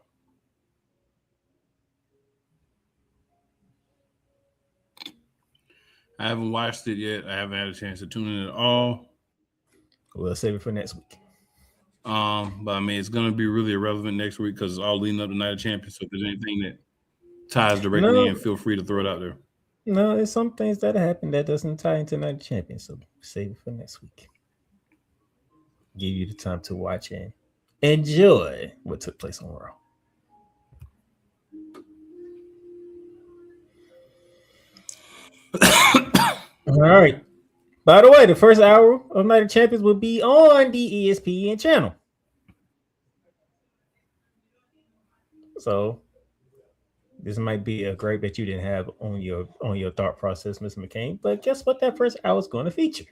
I haven't watched it yet. I haven't had a chance to tune in at all. We'll save it for next week. But I mean, it's going to be really irrelevant next week because it's all leading up to Night of Champions. So if there's anything that ties directly in, feel free to throw it out there. No, there's some things that happen that doesn't tie into Night of Champions. So save it for next week. Give you the time to watch and enjoy what took place on Raw. All right. By the way, the first hour of Night of Champions will be on the ESPN channel. So this might be a gripe that you didn't have on your thought process, Mr. McCain. But guess what? That first hour is going to feature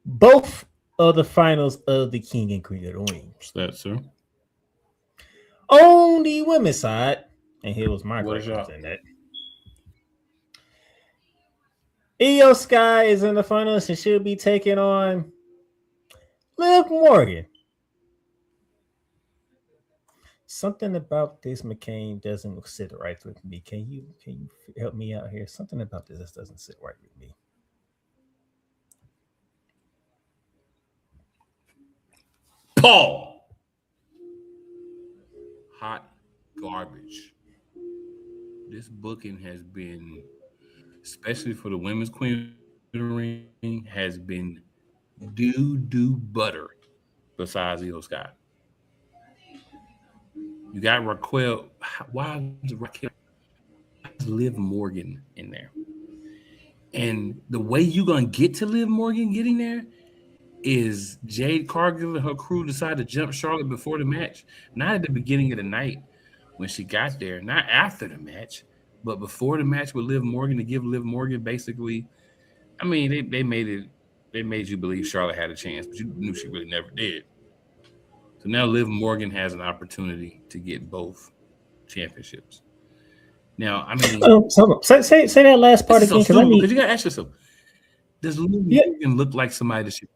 both of the finals of the King and Queen of the Ring. What's that, sir? On the women's side, and here was my What is question in that. Io Sky is in the finals and she'll be taking on Liv Morgan. Something about this, McCain, doesn't sit right with me. Can you help me out here? Something about this doesn't sit right with me. Paul. Hot garbage. This booking has been, especially for the women's Queen of the Ring, has been doo-doo butter besides Io Sky. You got Raquel. Why is Raquel? Liv Morgan in there? And the way you're going to get to Liv Morgan getting there is Jade Cargill and her crew decide to jump Charlotte before the match. Not at the beginning of the night when she got there, not after the match, but before the match with Liv Morgan to give Liv Morgan basically, I mean, they made you believe Charlotte had a chance, but you knew she really never did. So now Liv Morgan has an opportunity to get both championships. Now, I mean, say that last part again, because you got to ask yourself: does Liv Morgan look like somebody that she?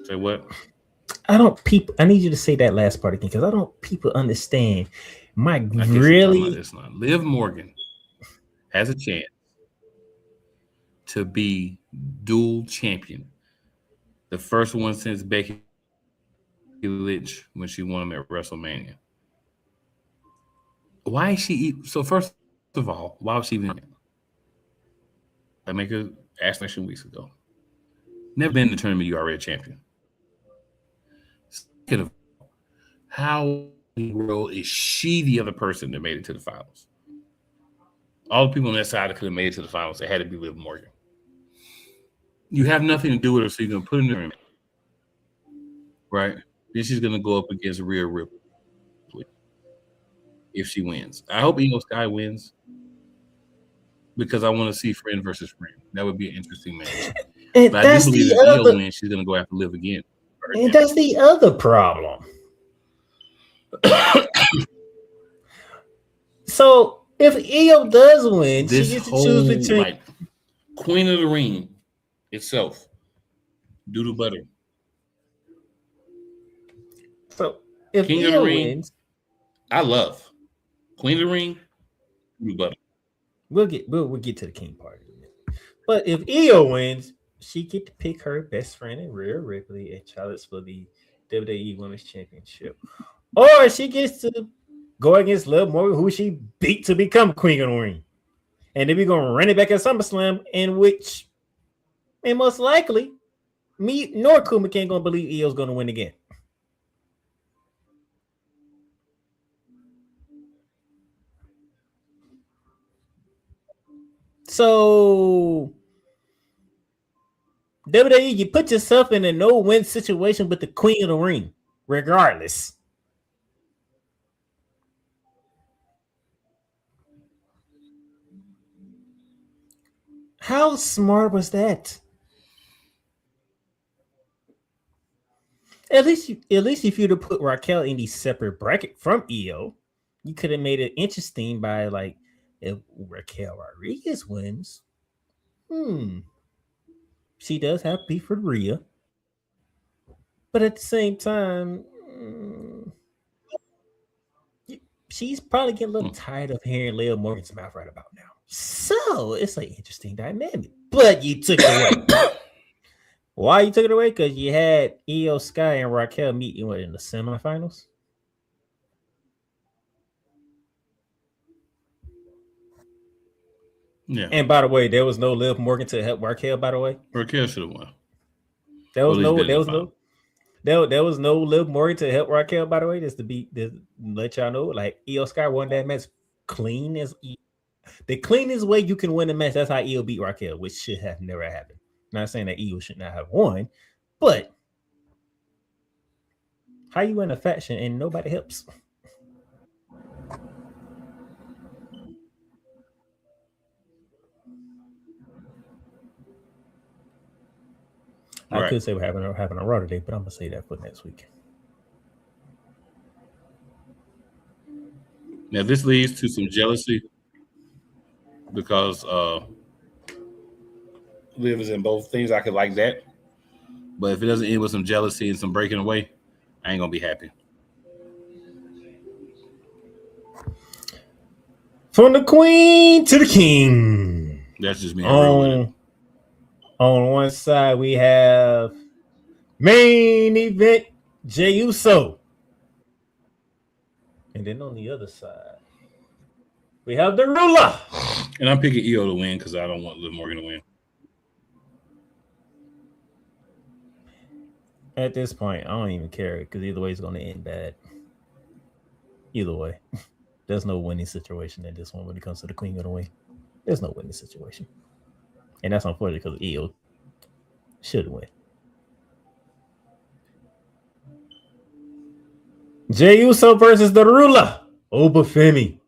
Say what? I need you to say that last part again because I don't people understand. Liv Morgan has a chance to be dual champion. The first one since Becky Lynch when she won him at WrestleMania. Why is she so? First of all, why was she even? I make her ask question weeks ago. Never been in the tournament. You already a champion. Second of all, how in the world is she the other person that made it to the finals? All the people on that side that could have made it to the finals, it had to be Liv Morgan. You have nothing to do with her, so you're gonna put her in there, right? Then she's gonna go up against Rhea Ripley if she wins. I hope Io Sky wins because I want to see friend versus friend. That would be an interesting match. And but I do believe that Io wins, she's gonna go have to Liv again. And that's the other problem. So if Io does win, this she gets to whole choose between Queen of the Ring itself, doodle butter. So if King of Io the Ring, wins, I love Queen of the Ring. But We'll get to the king part in a minute. But if Io wins, she get to pick her best friend in Rhea Ripley and Charlotte for the WWE Women's Championship, or she gets to go against Liv Morgan, who she beat to become Queen of the Ring, and then we're gonna run it back at SummerSlam, in which, and most likely, me nor Kuma can't gonna believe Io's gonna win again. So WWE, you put yourself in a no-win situation with the Queen of the Ring, regardless. How smart was that? At least if you'd have put Raquel in the separate bracket from Io, you could have made it interesting by like, if Raquel Rodriguez wins, she does have beef with Rhea, but at the same time, she's probably getting a little tired of hearing Liv Morgan's mouth right about now. So it's an interesting dynamic. But you took it away. Why you took it away? Because you had Io Sky and Raquel meet you in the semifinals. yeah, And by the way, there was no Liv Morgan to help Raquel. By the way, Raquel should have won. there was Well, no, he's there been was in no, there was no Liv Morgan to help Raquel. By the way, just let y'all know, like Io Sky won that match clean as the cleanest way you can win a match. That's how Io beat Raquel, which should have never happened. Not saying that Io should not have won, but how you win a faction and nobody helps? I Right. could say we're having a Raw today, but I'm gonna say that for next week. Now this leads to some jealousy because Liv is in both things. I could like that, but if it doesn't end with some jealousy and some breaking away, I ain't gonna be happy. From the Queen to the King. That's just me. I'm real with it. On one side, we have main event Jey Uso. And then on the other side, we have the ruler. And I'm picking Io to win because I don't want Liv Morgan to win. At this point, I don't even care because either way it's going to end bad. Either way. There's no winning situation in this one when it comes to the Queen of the Ring. There's no winning situation. And that's unfortunate because Io should win. Jey Uso versus the ruler, Obafemi.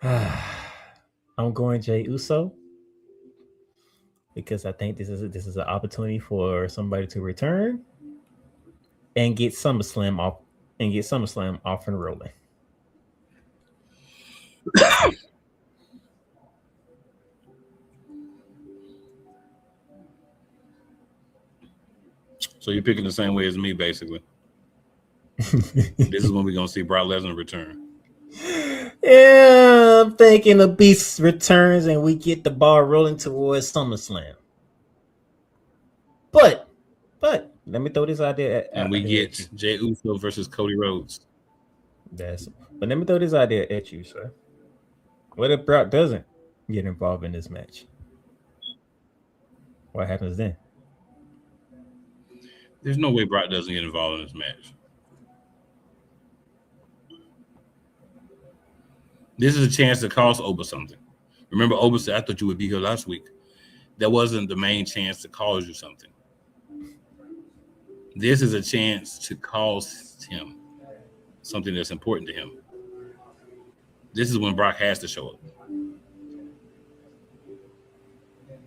I'm going Jey Uso because I think this is an opportunity for somebody to return and get SummerSlam off and rolling. So you're picking the same way as me, basically. This is when we're gonna see Brock Lesnar return. Yeah, I'm thinking the Beast returns and we get the ball rolling towards SummerSlam. But let me throw this idea. And we get Jey Uso versus Cody Rhodes. But let me throw this idea at you, sir. What if Brock doesn't get involved in this match? What happens then? There's no way Brock doesn't get involved in this match. This is a chance to cost Oba something. Remember, Oba said, I thought you would be here last week. That wasn't the main chance to cause you something. This is a chance to cost him something that's important to him. This is when Brock has to show up.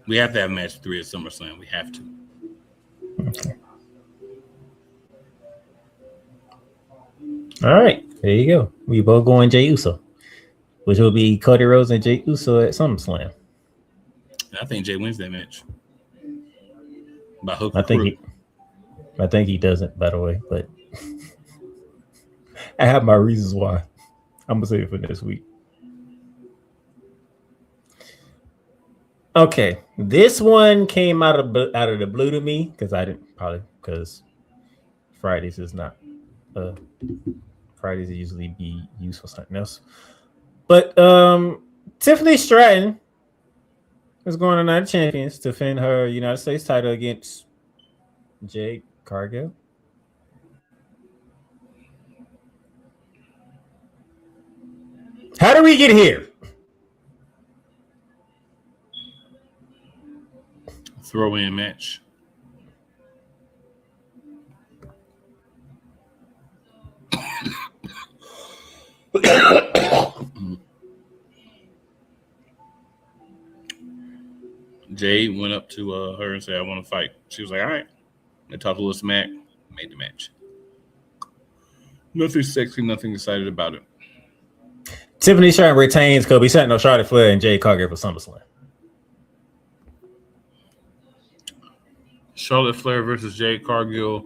We have to have match 3 at SummerSlam. We have to. Okay. All right, there you go. We both going Jey Uso, which will be Cody Rhodes and Jey Uso at SummerSlam. I think Jey wins that match. By hook I or think crook. I think he doesn't, by the way, but I have my reasons why. I'm gonna save it for next week. Okay, this one came out of the blue to me because I didn't because Fridays is not. Fridays usually be used for something else. But Tiffany Stratton is going to Night of Champions to defend her United States title against Jade Cargill. How do we get here? Throw-in match. Jade went up to her and said, "I want to fight." She was like, "All right." They talked a little smack, made the match. Nothing sexy, nothing excited about it. Tiffany Stratton retains Kobe Santino, Charlotte Flair, and Jade Cargill for SummerSlam. Charlotte Flair versus Jade Cargill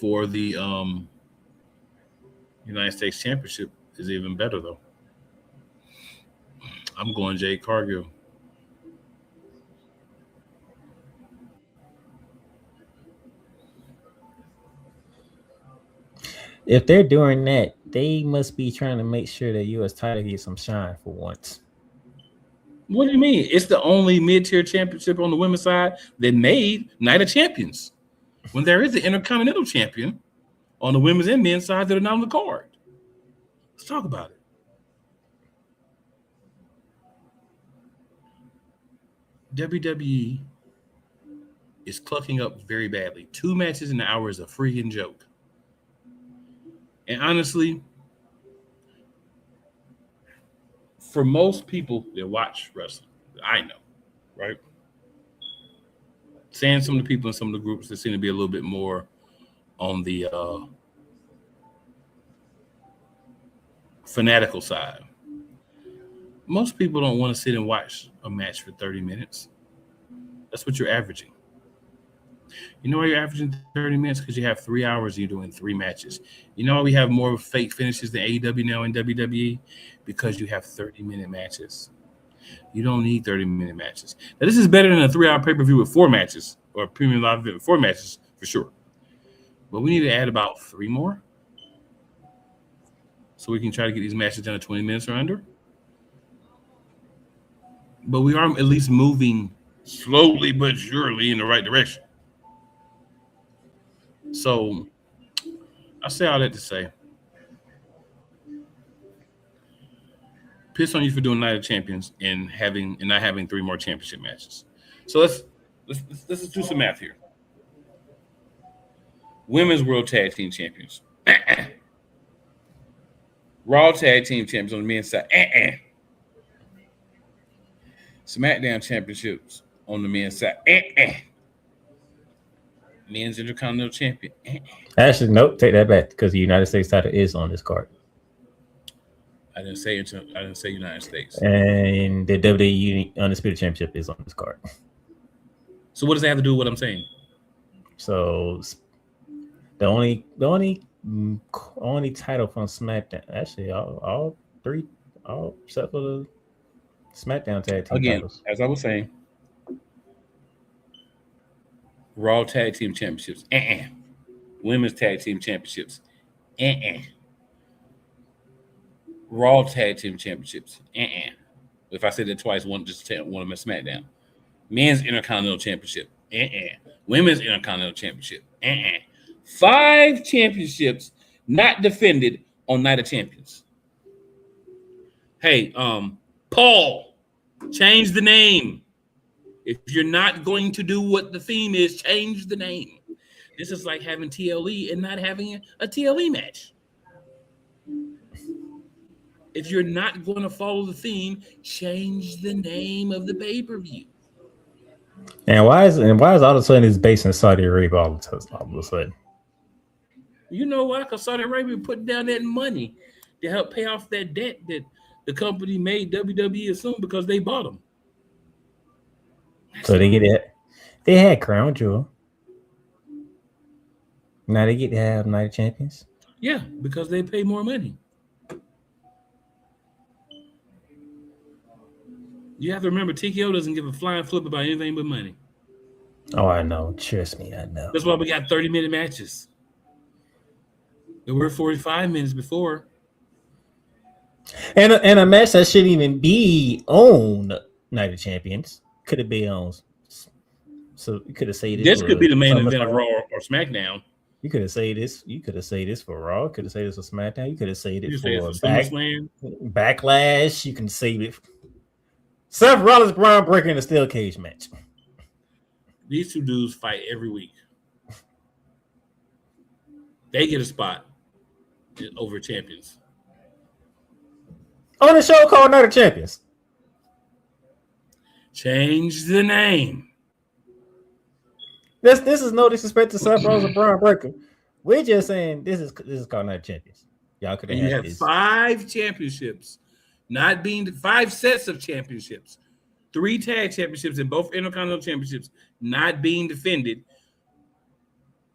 for the United States Championship is even better, though. I'm going Jade Cargill. If they're doing that, they must be trying to make sure that U.S. title gets some shine for once. What do you mean? It's the only mid-tier championship on the women's side that made Night of Champions. When there is an Intercontinental Champion on the women's and men's side that are not on the card. Let's talk about it. WWE is clucking up very badly. 2 matches in an hour is a freaking joke. And honestly, for most people that watch wrestling, I know, right? Saying some of the people in some of the groups that seem to be a little bit more on the fanatical side. Most people don't want to sit and watch a match for 30 minutes. That's what you're averaging. You know why you're averaging 30 minutes? Because you have 3 hours and you're doing 3 matches. You know why we have more fake finishes than AEW now in WWE? Because you have 30-minute matches. You don't need 30-minute matches. Now, this is better than a 3-hour pay-per-view with 4 matches or a premium live event with 4 matches for sure. But we need to add about 3 more so we can try to get these matches down to 20 minutes or under. But we are at least moving slowly but surely in the right direction. So I say all that to say, piss on you for doing Night of Champions and not having 3 more championship matches. So let's do some math here. Women's World Tag Team Champions. Raw Tag Team Champions on the men's side. SmackDown Championships on the men's side. Men's Intercontinental Champion. Actually, nope, take that back because the United States title is on this card. I didn't say United States. And the WWE Undisputed Championship is on this card. So what does that have to do with what I'm saying? So the only title from SmackDown, actually, all except for the SmackDown tag team titles. As I was saying, Raw Tag Team Championships. Women's Tag Team Championships. Raw Tag Team Championships. If I said that twice, one of them SmackDown. Men's Intercontinental Championship. Women's Intercontinental Championship. 5 championships not defended on Night of Champions. Hey, Paul, change the name. If you're not going to do what the theme is, change the name. This is like having TLE and not having a TLE match. If you're not going to follow the theme, change the name of the pay-per-view. And why is all of a sudden it's based in Saudi Arabia all of a sudden? You know why? Because Saudi Arabia put down that money to help pay off that debt that the company made WWE assume because they bought them. So they get it. They had Crown Jewel. Now they get to have Night of Champions. Yeah, because they pay more money. You have to remember, TKO doesn't give a flying flip about anything but money. Oh, I know. Trust me, I know. That's why we got 30-minute matches. There were 45 minutes before. And a match that shouldn't even be on Night of Champions could have been on. So you could have said This could be the main SummerSlam. event of Raw or SmackDown. You could have said this. You could have said this for Raw. Could have said this for SmackDown. You could have said it You for say it's for SummerSlam. Backlash. You can save it. Seth Rollins, Braun Breaker in a steel cage match. These two dudes fight every week. They get a spot over champions. On a show called Night of Champions. Change the name. This is no disrespect to Seth Rollins and Braun Breaker. We're just saying this is called Night of Champions. Y'all could And you have have this. 5 championships, not being 5 sets of championships, 3 tag championships and both Intercontinental championships not being defended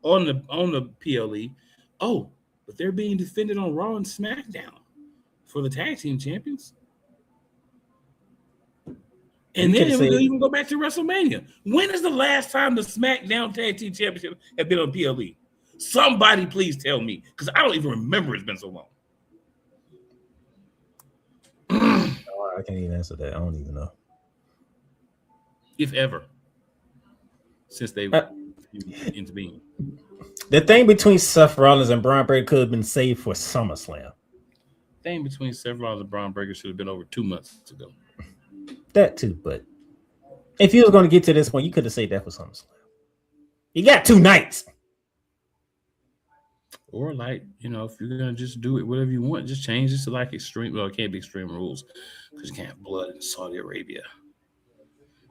on the PLE. Oh, but they're being defended on Raw and SmackDown for the tag team champions. And then we even go back to WrestleMania. When is the last time the SmackDown Tag Team Championship have been on PLE? Somebody please tell me, because I don't even remember. It's been so long. Oh, I can't even answer that. I don't even know. If ever. Since they intervened. The thing between Seth Rollins and Braun Breaker could have been saved for SummerSlam. The thing between Seth Rollins and Braun Breaker should have been over 2 months ago. That too, but if you was going to get to this point, you could have saved that for SummerSlam. You got 2 nights. Or like, if you're gonna just do it, whatever you want, just change this to like extreme. Well, it can't be extreme rules because you can't have blood in Saudi Arabia.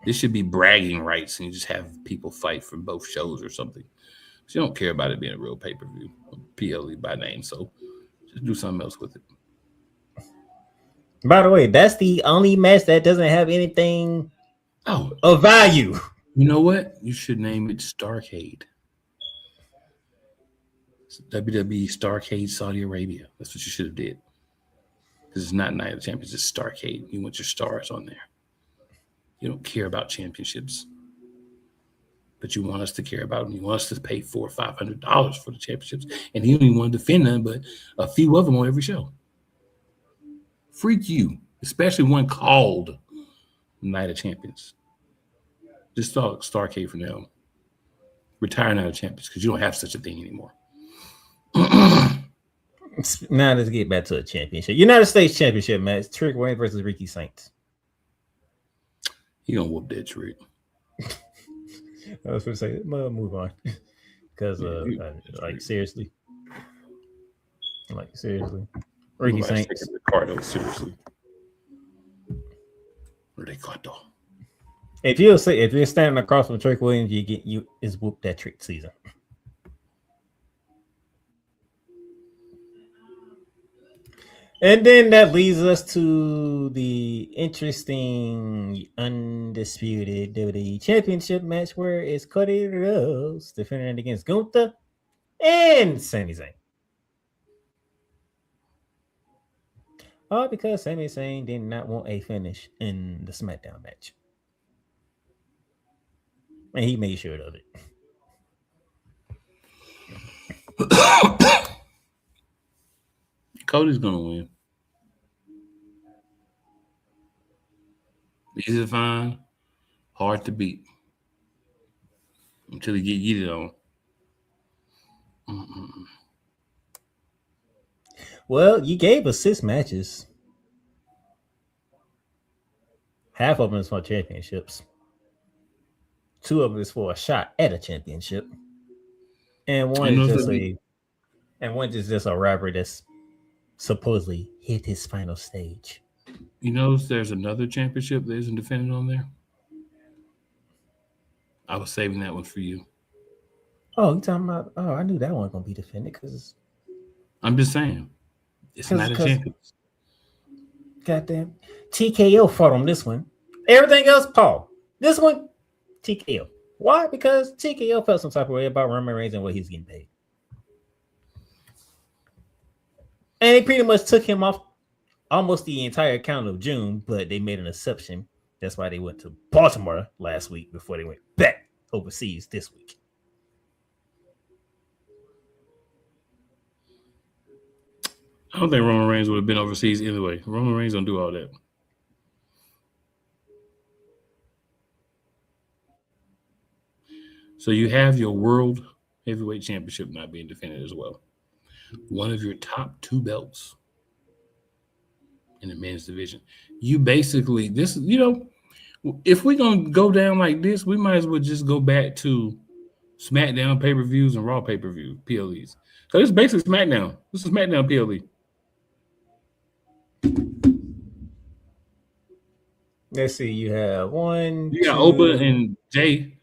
This should be bragging rights, and you just have people fight from both shows or something. So you don't care about it being a real pay-per-view, PLE by name. So just do something else with it. By the way, that's the only match that doesn't have anything of value. You know what? You should name it Starcade. WWE Starcade Saudi Arabia. That's what you should have did. Because it's not Night of Champions, it's Starcade. You want your stars on there. You don't care about championships. But you want us to care about them. You want us to pay $400 or $500 for the championships. And you don't even want to defend them, but a few of them on every show. Freak you. Especially one called Night of Champions. Just Starcade for now. Retire Night of Champions because you don't have such a thing anymore. Now let's get back to a championship. United States Championship match. Trick Williams versus Ricky Saints. He gonna whoop that Trick. I was gonna say, well, move on. Because seriously. Ricky Saints. Ricardo, seriously. Ricardo. If you're standing across from Trick Williams, you is whoop that Trick season. And then that leads us to the interesting undisputed WWE Championship match where it's Cody Rhodes defending against Gunther and Sami Zayn. All because Sami Zayn did not want a finish in the SmackDown match. And he made sure of it. Cody's gonna win. Easy to find, hard to beat. Until he get yeeted on. Well, you gave us 6 matches. Half of them is for championships. 2 of them is for a shot at a championship. And one is just a rapper that's supposedly hit his final stage. You notice there's another championship that isn't defended on there? I was saving that one for you. Oh, you talking about? Oh, I knew that one gonna be defended because I'm just saying. It's not a champion. Goddamn. TKO fought on this one. Everything else, Paul. This one, TKO. Why? Because TKO felt some type of way about Roman Reigns and what he's getting paid. And they pretty much took him off almost the entire count of June, but they made an exception. That's why they went to Baltimore last week before they went back overseas this week. I don't think Roman Reigns would have been overseas anyway. Roman Reigns don't do all that. So you have your World Heavyweight Championship not being defended as well. One of your top 2 belts in the men's division. You basically, this, you know, if we're going to go down like this, we might as well just go back to SmackDown pay-per-views and Raw pay-per-view PLEs. So this is basically SmackDown. This is SmackDown PLE. Let's see. You have one. You got 2, Oba and Jay,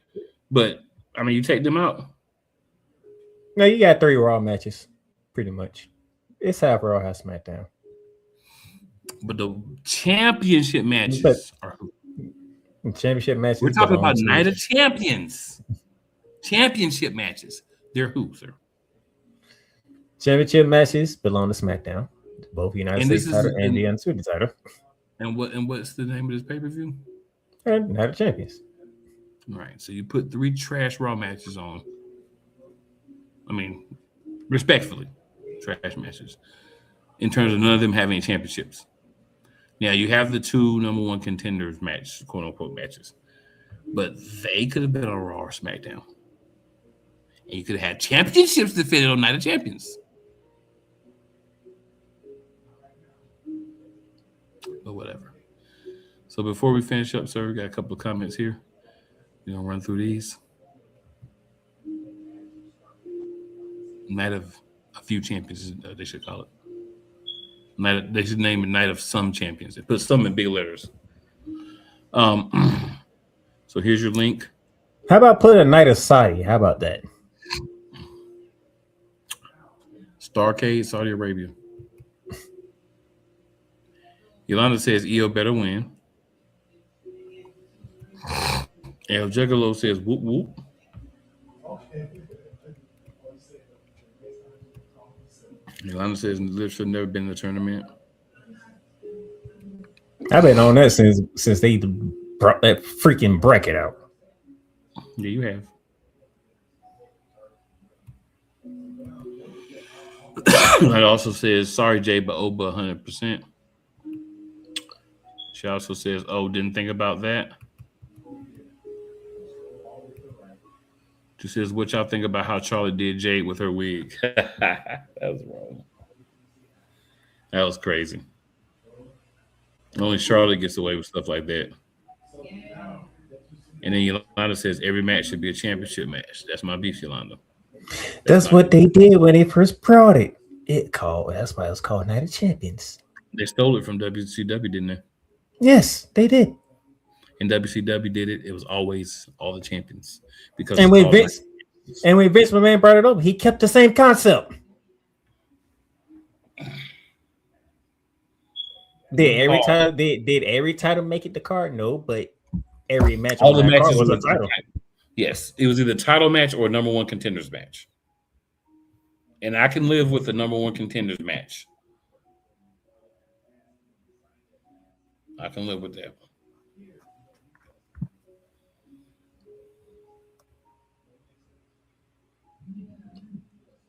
but I mean, you take them out. No, you got 3 Raw matches, pretty much. It's half Raw, half SmackDown. But the championship matches are who? Championship matches. We're talking about belong to- Night of Champions. Championship matches. They're who, sir? Championship matches belong to SmackDown. Both United And States this is- title and the Undisputed title. And what's the name of this pay-per-view? And Night of Champions. Right. So you put 3 trash Raw matches on. I mean, respectfully, trash matches. In terms of none of them having championships. Now you have the 2 number 1 contenders match, quote unquote matches. But they could have been on Raw or SmackDown. And you could have had championships defended on Night of Champions. But whatever. So before we finish up, sir, we got a couple of comments here. We're going to run through these. Night of a few champions, they should call it. They should name it Night of some champions. They put some in big letters. So here's your link. How about put a Night of Saudi? How about that? Starcade, Saudi Arabia. Yolanda says EO better win. El Juggalo says whoop whoop. Yolanda says Liv should never been in the tournament. I've been on that since they brought that freaking bracket out. Yeah, you have. It also says sorry, Jay, but Oba 100%. She also says, "Oh, didn't think about that." She says, "What y'all think about how Charlie did Jade with her wig?" That was wrong. That was crazy. Only Charlotte gets away with stuff like that. And then Yolanda says every match should be a championship match. That's my beef, Yolanda. That's what they did when they first brought it. That's why it was called Night of Champions. They stole it from WCW, didn't they? Yes, they did. And WCW did it. It was always all the champions. Because And when Vince McMahon brought it up, he kept the same concept. Did every title make it the card? No, but every match all the on that matches card was were a title. Yes, it was either title match or number 1 contenders match. And I can live with the number 1 contenders match. I can live with that.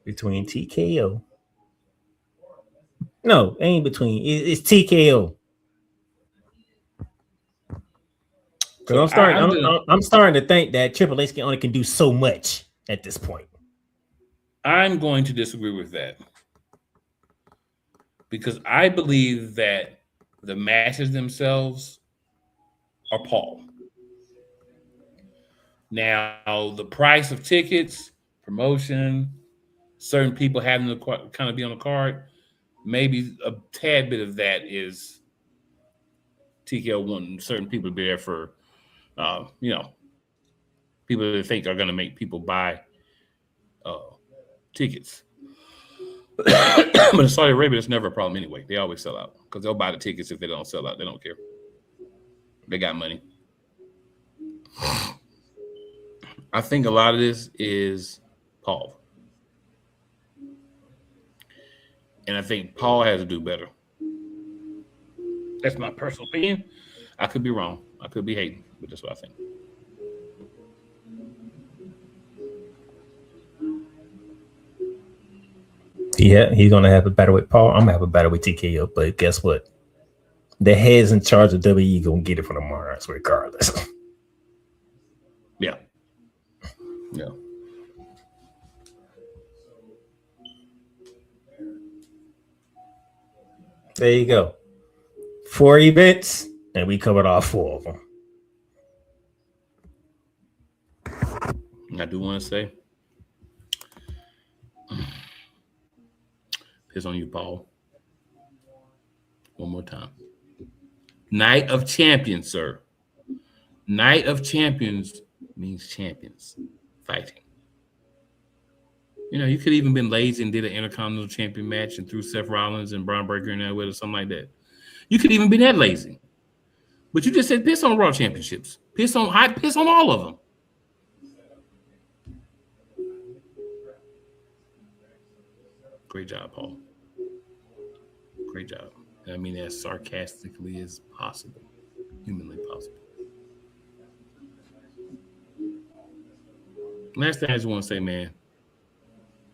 Between TKO. No, it ain't between. It's TKO. Because I'm starting to think that Triple H only can do so much at this point. I'm going to disagree with that. Because I believe that the matches themselves are Paul. Now, the price of tickets, promotion, certain people having to kind of be on the card, maybe a tad bit of that is TKO wanting certain people to be there for, people that think are going to make people buy tickets. But in Saudi Arabia, it's never a problem anyway. They always sell out because they'll buy the tickets if they don't sell out. They don't care. They got money. I think a lot of this is Paul. And I think Paul has to do better. That's my personal opinion. I could be wrong. I could be hating, but that's what I think. Yeah, he's gonna have a battle with Paul. I'm gonna have a battle with TKO, but guess what? The heads in charge of WWE gonna get it from the Monarchs regardless. Yeah. Yeah. There you go. 4 events, and we covered all 4 of them. I do want to say, piss on you, Paul. One more time. Night of Champions, sir. Night of Champions means champions fighting. You know, you could even been lazy and did an Intercontinental Champion match and threw Seth Rollins and Braun Breaker in there with or something like that. You could even be that lazy. But you just said piss on Raw Championships. Piss on all of them. Great job, Paul. Great job. And I mean that as sarcastically as possible. Humanly possible. Last thing I just want to say, man,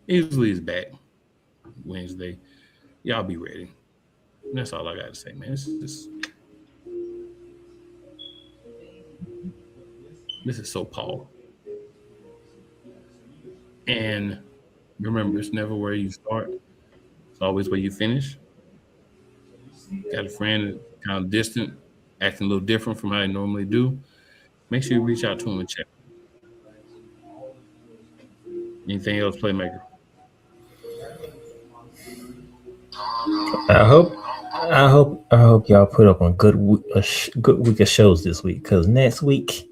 Easily is back Wednesday. Y'all be ready. And that's all I got to say, man. This is so Paul. And remember, it's never where you start. It's always where you finish. Got a friend that's kind of distant, acting a little different from how they normally do. Make sure you reach out to him and check. Anything else, Playmaker? I hope y'all put up on good week of shows this week, because next week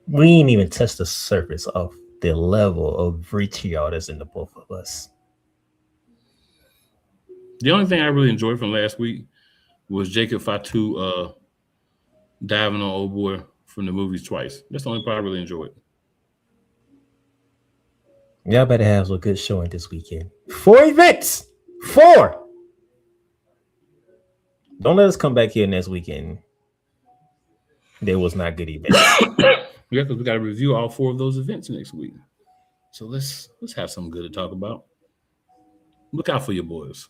we ain't even touched the surface of the level of reach y'all that's in the both of us. The only thing I really enjoyed from last week was Jacob Fatu diving on old boy from the movies twice. That's the only part I really enjoyed. Y'all better have a good showing this weekend. 4 events. 4. Don't let us come back here next weekend. There was not good events. Yeah, because we got to review all 4 of those events next week. So let's have something good to talk about. Look out for your boys.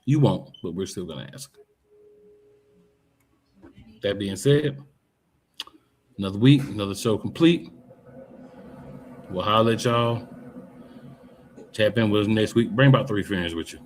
You won't, but we're still going to ask. That being said, another week, another show complete. We'll holler at y'all. Tap in with us next week. Bring about 3 friends with you.